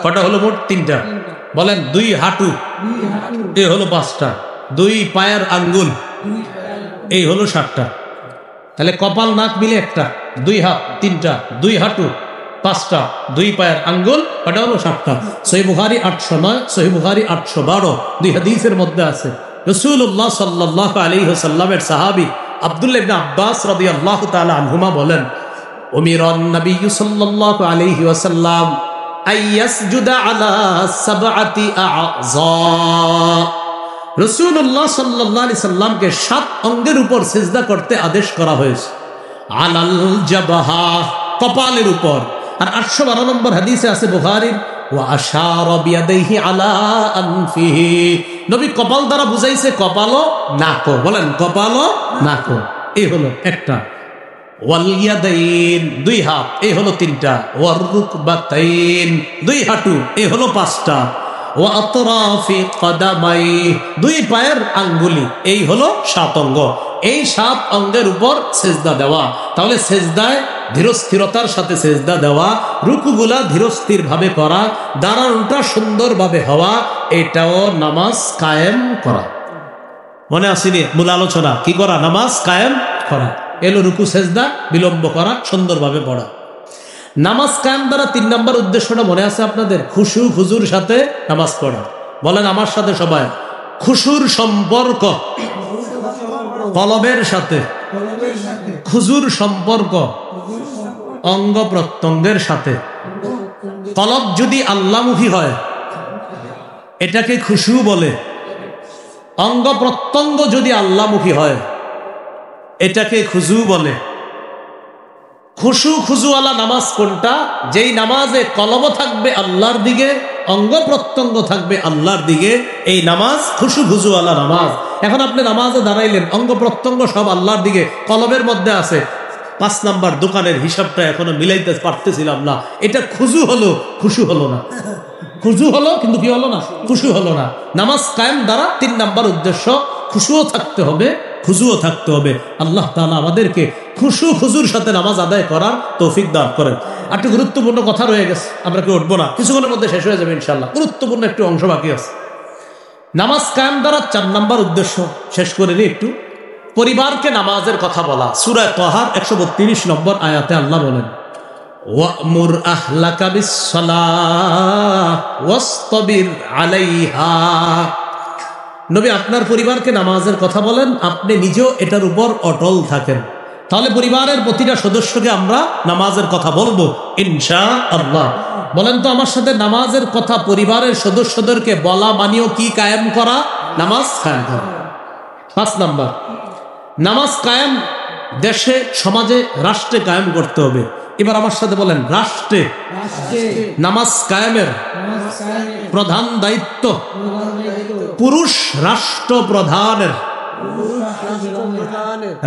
কটা হলো মোট? 3টা। বলেন 2 হাঁটু, এই হলো 5টা। 2 পায়ের আঙ্গুল, এই হলো 7টা। তাহলে কপাল নাক মিলে 1টা, 2 হাত 3টা, 2 হাঁটু 5টা, 2 পায়ের আঙ্গুল, কটা হলো 7টা। সহিহ বুখারী 809, সহিহ বুখারী 812 2 হাদিসের মধ্যে আছে। রাসূলুল্লাহ সাল্লাল্লাহু আলাইহি ওয়াসাল্লামের সাহাবী আব্দুল্লাহ ইবনে আব্বাস রাদিয়াল্লাহু তাআলা আনহুমা বলেন উমিরান নবী সাল্লাল্লাহু আলাইহি ওয়াসাল্লাম আইয়াসজুদা আলা 7 আ'যা। রাসূলুল্লাহ সাল্লাল্লাহু আলাইহি সাল্লামকে 7 অঙ্গের উপর সিজদা করতে আদেশ করা হয়েছে। আলাল জাবহা, কপালের উপর। আর 812 নম্বর হাদিসে আছে বুখারীর, ওয়া আশারা বিয়াদাইহি আলা আনফিহি। নবী কপাল দ্বারা বুঝাইছে কপালও নাকও। বলেন কপালও নাকও, এই হলো একটা। ওয়াল ইয়াদাইন, 2 হাত, এই হলো 3টা। ওয়ার রুকবাতাইন, 2 হাঁটু, এই হলো 5টা। ওয়া আতরাফি কদামাই, 2 পায়ের আঙ্গুলি, এই হলো 7 অঙ্গ। এই 7 অঙ্গের উপর সেজদা দেওয়া। তাহলে সেজদায় ধীরস্থিরতার সাথে সেজদা দেওয়া, রুকুগুলা ধীরস্থির ভাবে করা, দাঁড়ানোটা সুন্দরভাবে হওয়া, এটাও নামাজ কায়েম করা। মনে আসেনি মূল আলোচনা কি করা? নামাজ কায়েম করা। এলো রুকু সেজদা বিলম্ব করা, সুন্দরভাবে পড়া। নামাজ কায়েম দ্বারা 3 নম্বর উদ্দেশ্যটা মনে আছে আপনাদের? খুশু খুজুর সাথে নামাজ পড়া। বলেন আমার সাথে সবাই, খুশুর সম্পর্ক কলবের সাথে, খুজুর সম্পর্ক অঙ্গ প্রত্যঙ্গের সাথে। কলব যদি আল্লাহমুখী হয় এটাকে খুশু বলে, অঙ্গ প্রত্যঙ্গ যদি আল্লাহমুখী হয় এটাকে খুজু বলে। খুশু খুজুওয়ালা নামাজ কোনটা? যেই নামাজে কলব থাকবে আল্লাহর দিকে, অঙ্গ প্রত্যঙ্গ থাকবে আল্লাহর দিকে, এই নামাজ খুশু খুজুওয়ালা নামাজ। এখন আপনি নামাজে দাঁড়াইলেন, অঙ্গ প্রত্যঙ্গ সব আল্লাহর দিকে, কলবের মধ্যে আছে। 5 নাম্বার দোকানের হিসাবটা এখনো মিলাইতে পারতেছিলাম না, এটা খুজু হলো, খুশু হলো না। খুজু হলো কিন্তু কি হলো না? খুশু হলো না। নামাজ কায়েম দ্বারা 3 নাম্বার উদ্দেশ্য, খুশুও থাকতে হবে, খুজুও থাকতে হবে। আল্লাহ তাআলা আমাদেরকে খুশু খুজুর সাথে নামাজ আদায় করার তৌফিক দান করেন। একটু গুরুত্বপূর্ণ কথা রয়ে গেছে, আমরা কি উঠবো না, কিছুক্ষণের মধ্যে শেষ হয়ে যাবে ইনশাআল্লাহ। গুরুত্বপূর্ণ একটু অংশ বাকি আছে। নামাজ কায়েম দ্বারা 4 নাম্বার উদ্দেশ্য শেষ করে নিই একটু। পরিবারকে নামাজের কথা বলা। সূরা তাহার 132 নম্বর আয়াতে আল্লাহ বলেন, ওয়া'মুর আহলাকা বিস-সালাহ ওয়াসতাবির আলাইহা। নবী আপনার পরিবারকে নামাজের কথা বলেন, আপনি নিজেও এটার উপর অটল থাকেন। তাহলে পরিবারের প্রতিটা সদস্যকে আমরা নামাজের কথা বলবো ইনশাআল্লাহ। বলেন তো আমার সাথে, নামাজের কথা পরিবারের সদস্যদেরকে বলা মানেও কি? কায়েম করা, নামাজ কায়েম করা। 5 নাম্বার, নামাজ কায়েম দেশে, সমাজে, রাষ্ট্রে কায়েম করতে হবে। এবার আমার সাথে বলেন, রাষ্ট্রে নামাজ কায়েমের প্রধান দায়িত্ব পুরুষ রাষ্ট্রপ্রধানের।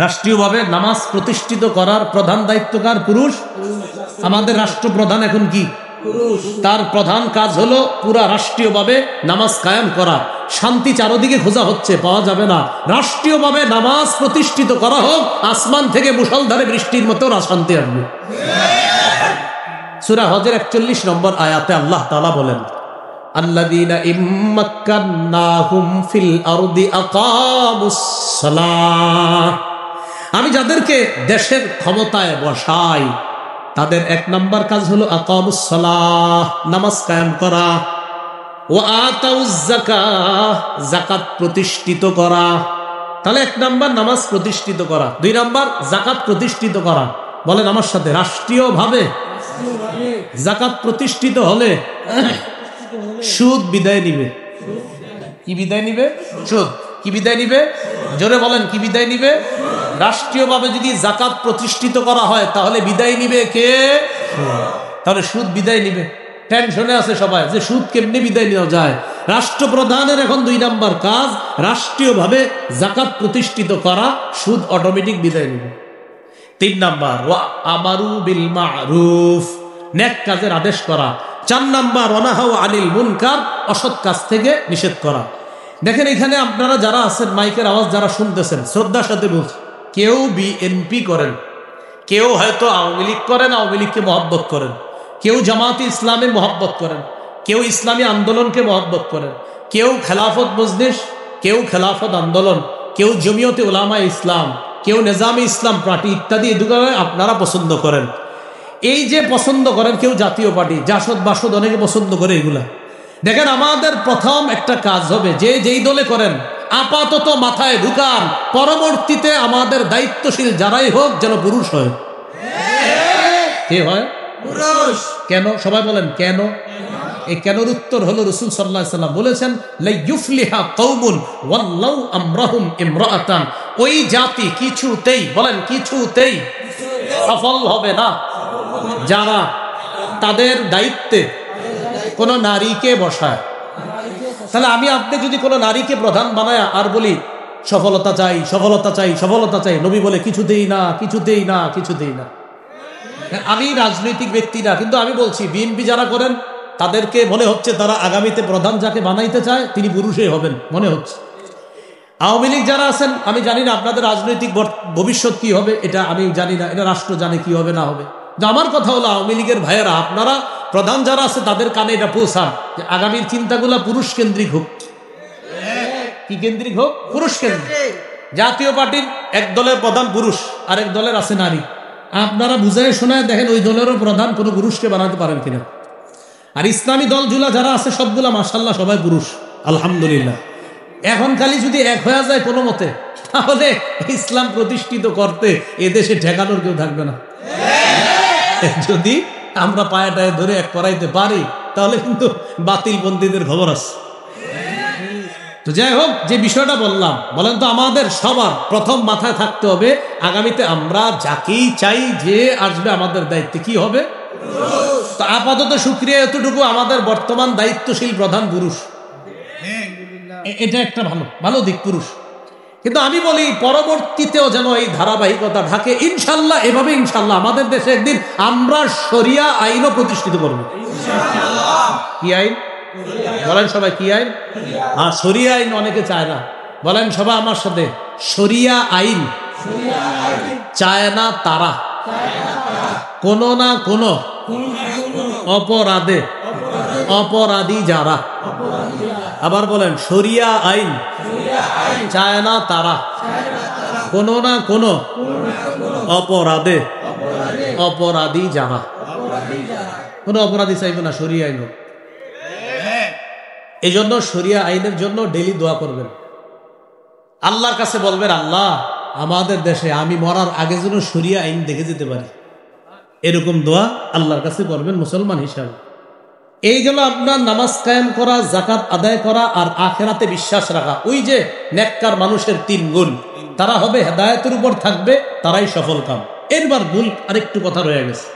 রাষ্ট্রীয়ভাবে নামাজ প্রতিষ্ঠিত করার প্রধান দায়িত্বকার পুরুষ। আমাদের রাষ্ট্রপ্রধান এখন কি? তার প্রধান কাজ হলো পুরা রাষ্ট্রীয়ভাবে নামাজ কায়েম করা। শান্তি চারদিকে খোঁজা হচ্ছে, পাওয়া যাবে না। রাষ্ট্রীয়ভাবে নামাজ প্রতিষ্ঠিত করা হোক, আসমান থেকে মুষলধারে বৃষ্টির মতো শান্তি আসবে। সূরা হজের 41 নম্বর আয়াতে আল্লাহ তাআলা বলেন, আল্লাযীনা ইম্মাক্কান্নাহুম ফিল আরদি আকামুস সালাহ। আমি যাদেরকে দেশের ক্ষমতায় বসাই তাদের 1 নাম্বার কাজ হলো আকামুস সালাহ, নামাজ কায়েম করা। ওয়া আতাউজ যাকাহ, যাকাত প্রতিষ্ঠিত করা। তাহলে 1 নাম্বার নামাজ প্রতিষ্ঠিত করা, 2 নাম্বার যাকাত প্রতিষ্ঠিত করা। বলেন আমার সাথে, রাষ্ট্রীয়ভাবে যাকাত প্রতিষ্ঠিত হলে সুদ বিদায় নিবে। কি বিদায় নিবে? সুদ। কি বিদায় নিবে? জোরে বলেন, কি বিদায় নিবে? রাষ্ট্রীয়ভাবে যদি যাকাত প্রতিষ্ঠিত করা হয় তাহলে বিদায় নিবে কে? তাহলে সুদ বিদায় নিবে। টেনশনে আছে সবাই যে সুদ কেমনে বিদায় নেওয়া যায়। রাষ্ট্রপ্রধানের এখন 2 নাম্বার কাজ রাষ্ট্রীয়ভাবে যাকাত প্রতিষ্ঠিত করা, সুদ অটোমেটিক বিদায় নিবে। 3 নাম্বার, ওয়া আমারু বিল মারুফ, নেক কাজের আদেশ করা। 4 নাম্বার, ওয়ানাহাউ আনিল মুনকার, অসৎ কাজ থেকে নিষেধ করা। দেখেন এখানে আপনারা যারা আছেন, মাইকের আওয়াজ যারা শুনতেছেন, শ্রদ্ধার সাথে বলছি, কেউ বিএনপি করেন, কেউ হয়তো আওয়ামী লীগ করেন, আওয়ামী লীগকে মহব্বত করেন, কেউ জামাতে ইসলামে মহব্বত করেন, কেউ ইসলামী আন্দোলনকে মহব্বত করেন, কেউ খেলাফত মজলিস, কেউ খেলাফত আন্দোলন, কেউ জমিয়তে উলামা ইসলাম, কেউ নিজামে ইসলাম পার্টি ইত্যাদি এগুলো আপনারা পছন্দ করেন। এই যে পছন্দ করেন, কেউ জাতীয় পার্টি, জাসদ বাসদ অনেকে পছন্দ করে এগুলা। দেখেন আমাদের প্রথম একটা কাজ হবে, যে যেই দলে করেন আপাতত মাথায় ঢুকান, পরবর্তীতে আমাদের দায়িত্বশীল যারাই হোক যেন পুরুষ হয়। কে হয়? পুরুষ। কেন? সবাই বলেন কেন? এই কেনর উত্তর হলো রাসূল সাল্লাল্লাহু আলাইহি সাল্লাম বলেছেন, লা ইউফলিহা কওমুন ওয়াল্লাউ আমরাহুম ইমরাআতান। ওই জাতি কিছুতেই, বলেন কিছুতেই সফল হবে না যারা তাদের দায়িত্বে কোন নারীকে বসায়। তাহলে আমি আপনি যদি কোনো নারীকে প্রধান বানায় আর বলি সফলতা চাই, সফলতা চাই, সফলতা চাই, নবী বলে কিছুতেই না, কিছুতেই না, কিছুতেই না। আমি রাজনৈতিক ব্যক্তি না, কিন্তু আমি বলছি বিএনপি যারা করেন তাদেরকে মনে হচ্ছে তারা আগামীতে প্রধান যাকে বানাইতে চায় তিনি পুরুষই হবেন মনে হচ্ছে। আওয়ামী লীগ যারা আছেন, আমি জানি না আপনাদের রাজনৈতিক ভবিষ্যৎ কি হবে, এটা আমি জানি না, এটা রাষ্ট্র জানে কি হবে না হবে। আমার কথা হলো আওয়ামী লীগের ভাইয়েরা, আপনারা প্রধান যারা আছে তাদের কানে এটা পৌঁছান যে আগামীর চিন্তাগুলা পুরুষ কেন্দ্রিক হোক। কি কেন্দ্রিক হোক? পুরুষ কেন্দ্রিক। জাতীয় পার্টির এক দলের প্রধান পুরুষ, আরেক দলের আছে নারী। আপনারা বুঝায় শোনায় দেখেন ওই দলেরও প্রধান কোনো পুরুষকে বানাতে পারেন কিনা। আর ইসলামী দলগুলা যারা আছে সবগুলা মাশাআল্লাহ সবাই পুরুষ, আলহামদুলিল্লাহ। এখন খালি যদি এক হয়ে যায় কোনো মতে, তাহলে ইসলাম প্রতিষ্ঠিত করতে এদেশে ঠেকানোর কেউ থাকবে না। যদি আমরা পায়াটায় ধরে এক করাইতে পারি তাহলে কিন্তু বাতিল বন্দীদের খবর আছে। তো যাই হোক, যে বিষয়টা বললাম, বলেন তো আমাদের সবার প্রথম মাথায় থাকতে হবে আগামীতে আমরা যাকেই চাই যে আসবে আমাদের দায়িত্বে কি হবে। তো আপাতত শুকরিয়া এতটুকু, আমাদের বর্তমান দায়িত্বশীল প্রধান পুরুষ, এটা একটা ভালো ভালো দিক পুরুষ। কিন্তু আমি বলি পরবর্তীতেও যেন এই ধারাবাহিকতা থাকে ইনশাল্লাহ। এভাবে ইনশাল্লাহ আমাদের দেশে একদিন আমরা শরিয়া আইনও প্রতিষ্ঠিত করব। কি আইন বলেন সবাই? কি আইন? হ্যাঁ, শরিয়া আইন অনেকে চায় না। বলেন সবাই আমার সাথে, শরিয়া আইন চায় না তারা কোনো না কোনো অপরাধে অপরাধী যারা। আবার বলেন, শরিয়া আইন চায় না তারা কোনো না কোনো অপরাধে অপরাধী যারা। কোনো অপরাধী চাইবে না শরিয়া আইন। এই জন্য শরিয়া আইনের জন্য ডেইলি দোয়া করবেন, আল্লাহর কাছে বলবেন, আল্লাহ আমাদের দেশে আমি মরার আগে যেন শরিয়া আইন দেখে যেতে পারি। এরকম দোয়া আল্লাহর কাছে করবেন মুসলমান হিসাবে। এই গেল আপনার নামাজ কায়েম করা, যাকাত আদায় করা, আর আখিরাতে বিশ্বাস রাখা। ওই যে নেককার মানুষের 3 গুণ, তারা হবে হেদায়েতের উপর থাকবে, তারাই সফল কাম। এরবার ভুল আরেকটু কথা রয়ে গেছে।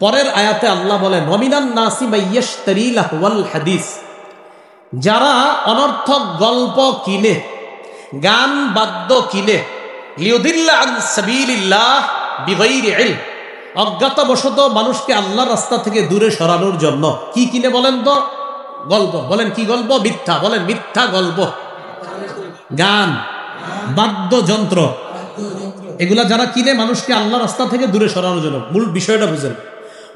পরের আয়াতে আল্লাহ বলেন, ওয়ামিনান নাসি মাইয়াশতারি লাহওয়াল হাদিস, যারা অনর্থক গল্প কিনে, গান বাদ্য কিনে, লিউদিল্লা আন সাবিলিল্লাহ বিগাইরি ইলম, অজ্ঞাতবশত মানুষকে আল্লাহর রাস্তা থেকে দূরে সরানোর জন্য। কি কিনে বলেন তো? গল্প। বলেন কি গল্প? মিথ্যা। বলেন মিথ্যা গল্প, গান, বাদ্যযন্ত্র, এগুলা যারা কিনে মানুষকে আল্লাহর রাস্তা থেকে দূরে সরানোর জন্য। মূল বিষয়টা বুঝেন,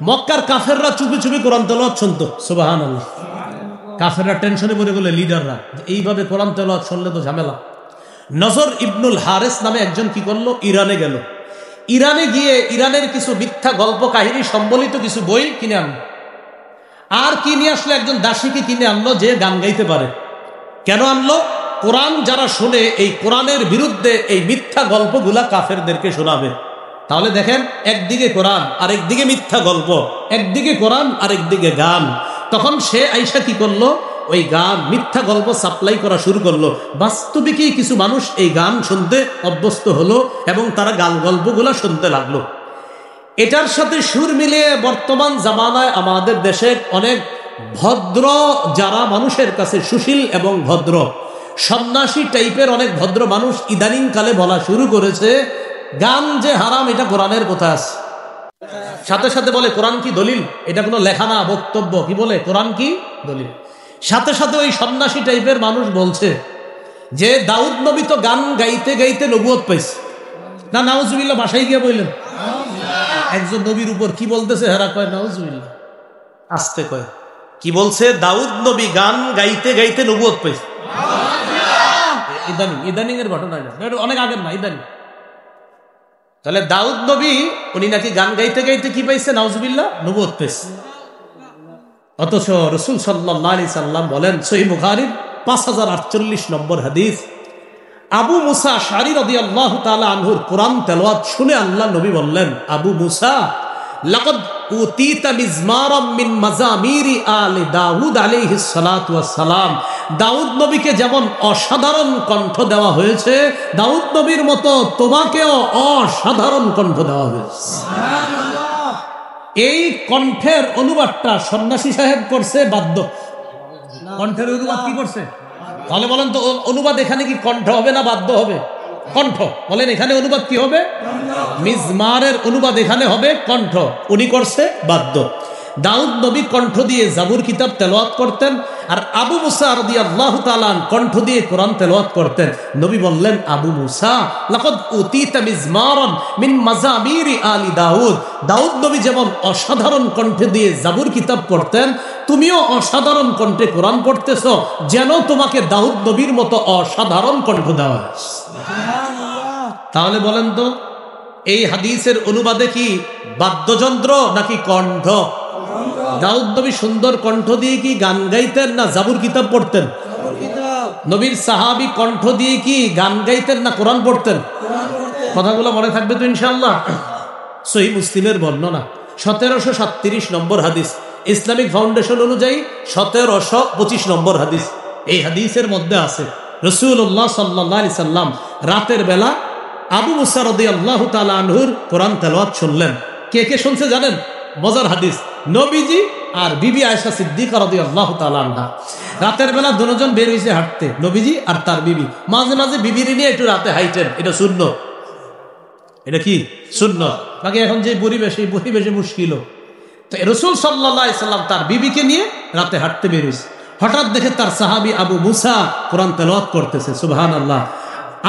মক্কার কাফেররা চুপি চুপি কোরআন তেলাওয়াত শুনতো। সুবহানাল্লাহ। কাফেররা টেনশনে পড়ে গেলে লিডাররা এইভাবে কোরআন তেলাওয়াত শুনলে তো ঝামেলা। নজর ইবনুল হারেস নামে একজন কি করলো, ইরানে গেল। ইরানে গিয়ে ইরানের কিছু মিথ্যা গল্প কাহিনী সম্বলিত কিছু বই কিনে আনলো। আর কি নিয়ে আসলো? একজন দাসীকে কিনে আনলো যে গান গাইতে পারে। কেন আনলো? কোরআন যারা শুনে এই কোরআনের বিরুদ্ধে এই মিথ্যা গল্পগুলা কাফেরদেরকে শোনাবে। তাহলে দেখেন, একদিকে কোরআন আর একদিকে মিথ্যা গল্প, একদিকে কোরআন আর একদিকে গান। তখন সে আইসা কি করলো, ওই গান মিথ্যা গল্প সাপ্লাই করা শুরু করলো। বাস্তবিকই কিছু মানুষ এই গান শুনতে অভ্যস্ত হলো এবং তারা গান গল্পগুলা শুনতে লাগলো। এটার সাথে সুর মিলিয়ে বর্তমান জামানায় আমাদের দেশের অনেক ভদ্র যারা মানুষের কাছে সুশীল এবং ভদ্র সন্ন্যাসী টাইপের অনেক ভদ্র মানুষ ইদানিং কালে বলা শুরু করেছে গান যে হারাম, এটা কোরআনের কথা আছে। সাথে সাথে বলে কোরআন কি দলিল? এটা কোনো লেখা না, বক্তব্য। কি বলে? কোরআন কি দলিল। সাথে সাথে ওই সন্ন্যাসী টাইপের মানুষ বলছে যে দাউদ নবী তো গান গাইতে গাইতে নবুয়ত পাইছে। না, নাউজুবিল্লাহ বাসায় গিয়ে বললেন একজন নবীর উপর কি বলতেছে, হেরা কয় নাউজুবিল্লাহ, আস্তে কয় কি বলছে, দাউদ নবী গান গাইতে গাইতে নবুয়ত পাইছে। ইদানিং এর ঘটনা, অনেক আগের না, ইদানিং। তাহলে দাউদ নবী উনি নাকি গান গাইতে গাইতে কি পাইছে? নাউজুবিল্লাহ, নবুয়ত পাইছে। অথচ রাসূল সাল্লাল্লাহু আলাইহি সাল্লাম বলেন, সহিহ বুখারীর 5048 নম্বর হাদিস, আবু মুসা আশআরী রাদিয়াল্লাহু তাআলা আনহুর কোরআন তেলাওয়াত শুনে আল্লাহ নবী বললেন, আবু মুসা লাকাদ উতিতা মিজমারাম মিন মাজামিরি আলি দাউদ আলাইহিস সালাতু ওয়াস সালাম। দাউদ নবীকে যেমন অসাধারণ কণ্ঠ দেওয়া হয়েছে, দাউদ নবীর মতো তোমাকেও অসাধারণ কণ্ঠ দেওয়া হয়েছে। সুবহানাল্লাহ। এই কণ্ঠের অনুবাদটা সন্ন্যাসী সাহেব করছে বাদ্য। কণ্ঠের অনুবাদ কি করছে? তাহলে বলেন তো অনুবাদ এখানে কি কণ্ঠ হবে না বাদ্য হবে? কণ্ঠ। বলেন এখানে অনুবাদ কি হবে? মিজমারের অনুবাদ এখানে হবে কণ্ঠ, উনি করছে বাদ্য। দাউদ নবী কণ্ঠ দিয়ে জাবুর কিতাব তেলাওয়াত করতেন আর আবু মুসা রাদিয়াল্লাহু তাআলা কণ্ঠ দিয়ে কোরআন তেলাওয়াত করতেন। নবী বললেন, আবু মুসা লাকাদ উতিতা মিজমারান মিন মাজামিরি আলি দাউদ। দাউদ নবী যেমন অসাধারণ কণ্ঠে দিয়ে জাবুর কিতাব পড়তেন, তুমিও অসাধারণ কণ্ঠে কোরআন পড়তেছ, যেন তোমাকে দাউদ নবীর মতো অসাধারণ কণ্ঠ দেওয়া হয়। তাহলে বলেন তো, এই হাদিসের অনুবাদে কি বাদ্যযন্ত্র নাকি কণ্ঠ? দাউদ নবী সুন্দর কণ্ঠ দিয়ে কি গান গাইতেন না জাবুর কিতাব পড়তেন? নবীর সাহাবী কণ্ঠ দিয়ে কি গান গাইতেন না কোরআন পড়তেন? কথাগুলো মনে থাকবে তো ইনশাআল্লাহ। সহিহ মুসলিমের বর্ণনা 1737 নম্বর হাদিস, ইসলামিক ফাউন্ডেশন অনুযায়ী 1725 নম্বর হাদিস। এই হাদিসের মধ্যে আছে রাসূলুল্লাহ সাল্লাল্লাহু আলাইহি সাল্লাম রাতের বেলা আবু মুসা রাদিয়াল্লাহু তাআলা আনহুর কোরআন তেলাওয়াত শুনলেন। কে কে শুনছে জানেন? মজার হাদিস, নবীজি আর বিবি আয়েশা সিদ্দিকা রাদিয়াল্লাহু তাআলা আনহা। রাতের বেলা দুজন বের হইছে হাঁটতে, নবীজি আর তার বিবি। মাঝে মাঝে বিবির নিয়ে একটু রাতে হাইটেন, এটা সুন্নাত। এটা কি সুন্নাত? বাকি এখন যে পরিবেশ, এই পরিবেশে মুশকিল। তো রাসূল সাল্লাল্লাহু আলাইহি সাল্লাম তার বিবিকে নিয়ে রাতে হাঁটতে বের হইছে। হঠাৎ দেখে তার সাহাবী আবু মুসা কোরআন তেলাওয়াত করতেছে। সুবহানাল্লাহ।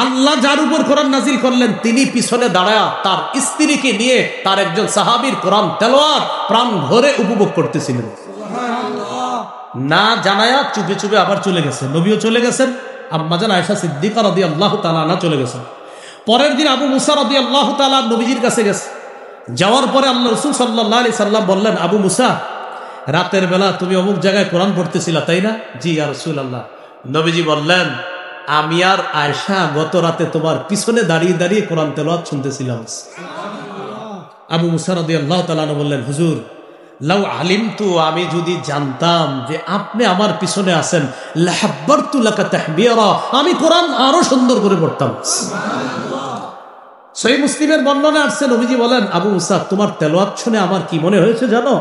আল্লাহ যার উপর কোরআন নাজিল করলেন, তিনি পিছনে দাঁড়ায়া তার স্ত্রীকে নিয়ে তার একজন সাহাবীর কোরআন তেলাওয়াত প্রাণ ভরে উপভোগ করতেছিলেন। না জানায়া চুপে চুপে আবার চলে গেছে। নবীও চলে গেছেন, আম্মাজান আয়েশা সিদ্দিকা রাদিয়াল্লাহু তাআলা আনহা চলে গেছেন। পরের দিন আবু মুসা রাদিয়াল্লাহু তাআলা নবীজির কাছে গেছে। যাওয়ার পরে আল্লাহ রাসূল সাল্লাল্লাহু আলাইহি সাল্লাম বললেন, আবু মুসা, রাতের বেলা তুমি অমুক জায়গায় কোরআন পড়তেছিলা, তাই না? জি ইয়া রাসূলুল্লাহ। নবীজি বললেন, আমি আর আয়েশা গত রাতে তোমার পিছনে দাঁড়িয়ে দাঁড়িয়ে কোরআন তেলাওয়াত শুনতেছিলাম। আবু মুসা রাদিয়াল্লাহু তাআলা বললেন, হুজুর, লাউ আলিমতু, আমি যদি জানতাম যে আপনি আমার পিছনে আছেন, লাহাব্বারতু লাকা তাহবীরা, আমি কোরআন আরো সুন্দর করে পড়তাম। সহিহ মুসলিমের বর্ণনা আসছে, নবীজি বলেন, আবু মুসা, তোমার তেলাওয়াত শুনে আমার কি মনে হয়েছে জানো?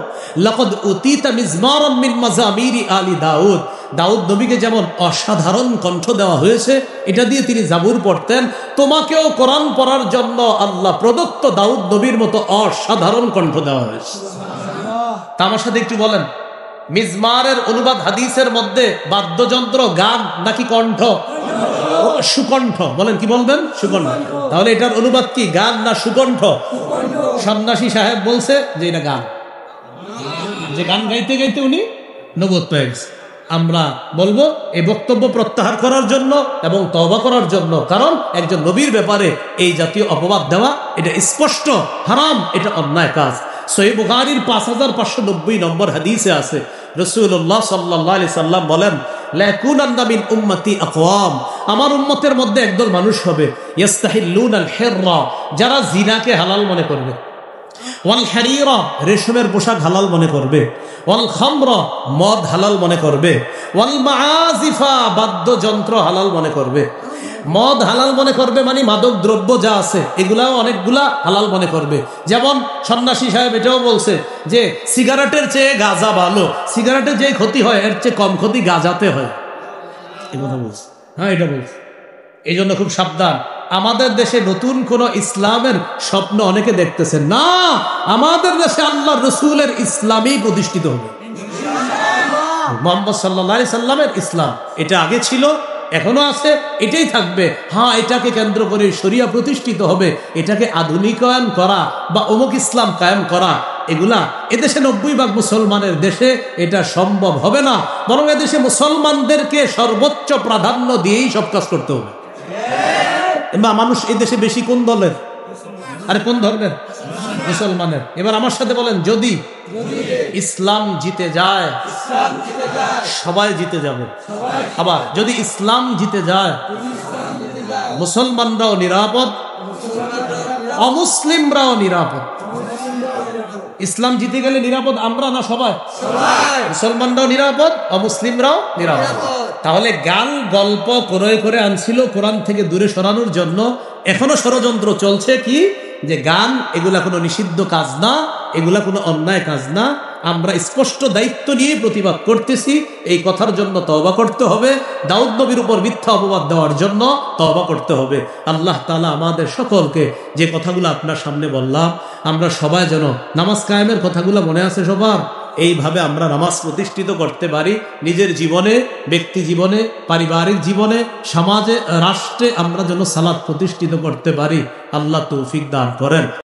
লাকাদ উতিতা মিজমারান মিন মাজামিরি আলি দাউদ। দাউদ নবীকে যেমন অসাধারণ কণ্ঠ দেওয়া হয়েছে, এটা দিয়ে তিনি জাবুর পড়তেন, তোমাকেও কোরআন পড়ার জন্য আল্লাহ প্রদত্ত দাউদ নবীর মতো অসাধারণ কণ্ঠ দেওয়া হয়েছে। তা আমার সাথে একটু বলেন, মিজমারের অনুবাদ হাদিসের মধ্যে বাদ্যযন্ত্র, গান নাকি কণ্ঠ? সুকণ্ঠ। বলেন, কি বলবেন? সুকণ্ঠ। তাহলে এটার অনুবাদ কি, গান না সুকণ্ঠ? সন্ন্যাসী সাহেব বলছে যে এটা গান, যে গান গাইতে গাইতে উনি নবুয়ত পেয়ে গেছে। আমরা বলবো এই বক্তব্য প্রত্যাহার করার জন্য এবং তওবা করার জন্য, কারণ একজন নবীর ব্যাপারে এই জাতীয় অপবাদ দেওয়া এটা স্পষ্ট হারাম, এটা অন্যায় কাজ। সহিহ বুখারীর 5590 নম্বর হাদিসে আছে, রাসূলুল্লাহ সাল্লাল্লাহু আলাইহি সাল্লাম বলেন, লা ইয়াকুনান্না মিন উম্মতি আকওয়াম, আমার উম্মতের মধ্যে একদল মানুষ হবে, ইস্তাহিল্লুনাল হিররা, যারা জিনাকে হালাল মনে করবে, ওয়াল হারিরা, রেশমের পোশাক হালাল মনে করবে, ওয়াল খামরা, মদ হালাল মনে করবে, ওয়াল মাআজিফা, বাদ্যযন্ত্র হালাল মনে করবে। মদ হালাল মনে করবে মানে মাদক দ্রব্য যা আছে এগুলাও অনেকগুলা হালাল মনে করবে। যেমন সন্ন্যাসী সাহেব এটাও বলছে যে সিগারেটের চেয়ে গাঁজা ভালো, সিগারেটের যে ক্ষতি হয় এর চেয়ে কম ক্ষতি গাঁজাতে হয়, এই কথা বলছে। হ্যাঁ, এটা বলছে। এই জন্য খুব সাবধান। আমাদের দেশে নতুন কোন ইসলামের স্বপ্ন অনেকে দেখতেছে না, আমাদের দেশে আল্লাহ রসুলের ইসলামই প্রতিষ্ঠিত হবে। মুহাম্মদ সাল্লাল্লাহু আলাইহি সাল্লামের ইসলাম, এটা আগে ছিল, এখনো আছে, এটাই থাকবে। হ্যাঁ, এটাকে কেন্দ্র করে শরিয়া প্রতিষ্ঠিত হবে। এটাকে আধুনিকায়ন করা বা অমুক ইসলাম কায়েম করা, এগুলা এদেশে 90% মুসলমানের দেশে এটা সম্ভব হবে না। বরং এদেশে মুসলমানদেরকে সর্বোচ্চ প্রাধান্য দিয়েই সব কাজ করতে হবে। মানুষ এই দেশে বেশি কোন দলের? আরে কোন ধর্মের? মুসলমানের। এবার আমার সাথে বলেন, যদি ইসলাম জিতে যায় সবাই জিতে যাবে। আবার যদি ইসলাম জিতে যায় মুসলমানরাও নিরাপদ, অমুসলিমরাও নিরাপদ। ইসলাম জিতে গেলে নিরাপদ আমরা না সবাই? মুসলমানরাও নিরাপদ, অমুসলিমরাও নিরাপদ। তাহলে গান গল্প করে আনছিল কোরআন থেকে দূরে সরানোর জন্য। এখনো ষড়যন্ত্র চলছে কি, যে গান এগুলা কোনো নিষিদ্ধ কাজ না, এগুলা কোনো অন্যায় কাজ না। আমরা স্পষ্ট দায়িত্ব নিয়ে প্রতিবাদ করতেছি। এই কথার জন্য তওবা করতে হবে। দাউদ নবীর উপর মিথ্যা অপবাদ দেওয়ার জন্য তওবা করতে হবে। আল্লাহ তাআলা আমাদের সকলকে যে কথাগুলো আপনার সামনে বললাম, আমরা সবাই যেন নামাজ কায়েমের কথাগুলো মনে আছে সবার। এইভাবে আমরা নামাজ প্রতিষ্ঠিত করতে পারি নিজের জীবনে, ব্যক্তি জীবনে, পারিবারিক জীবনে, সমাজে, রাষ্ট্রে আমরা যেন সালাত প্রতিষ্ঠিত করতে পারি। আল্লাহ তৌফিক দান করেন।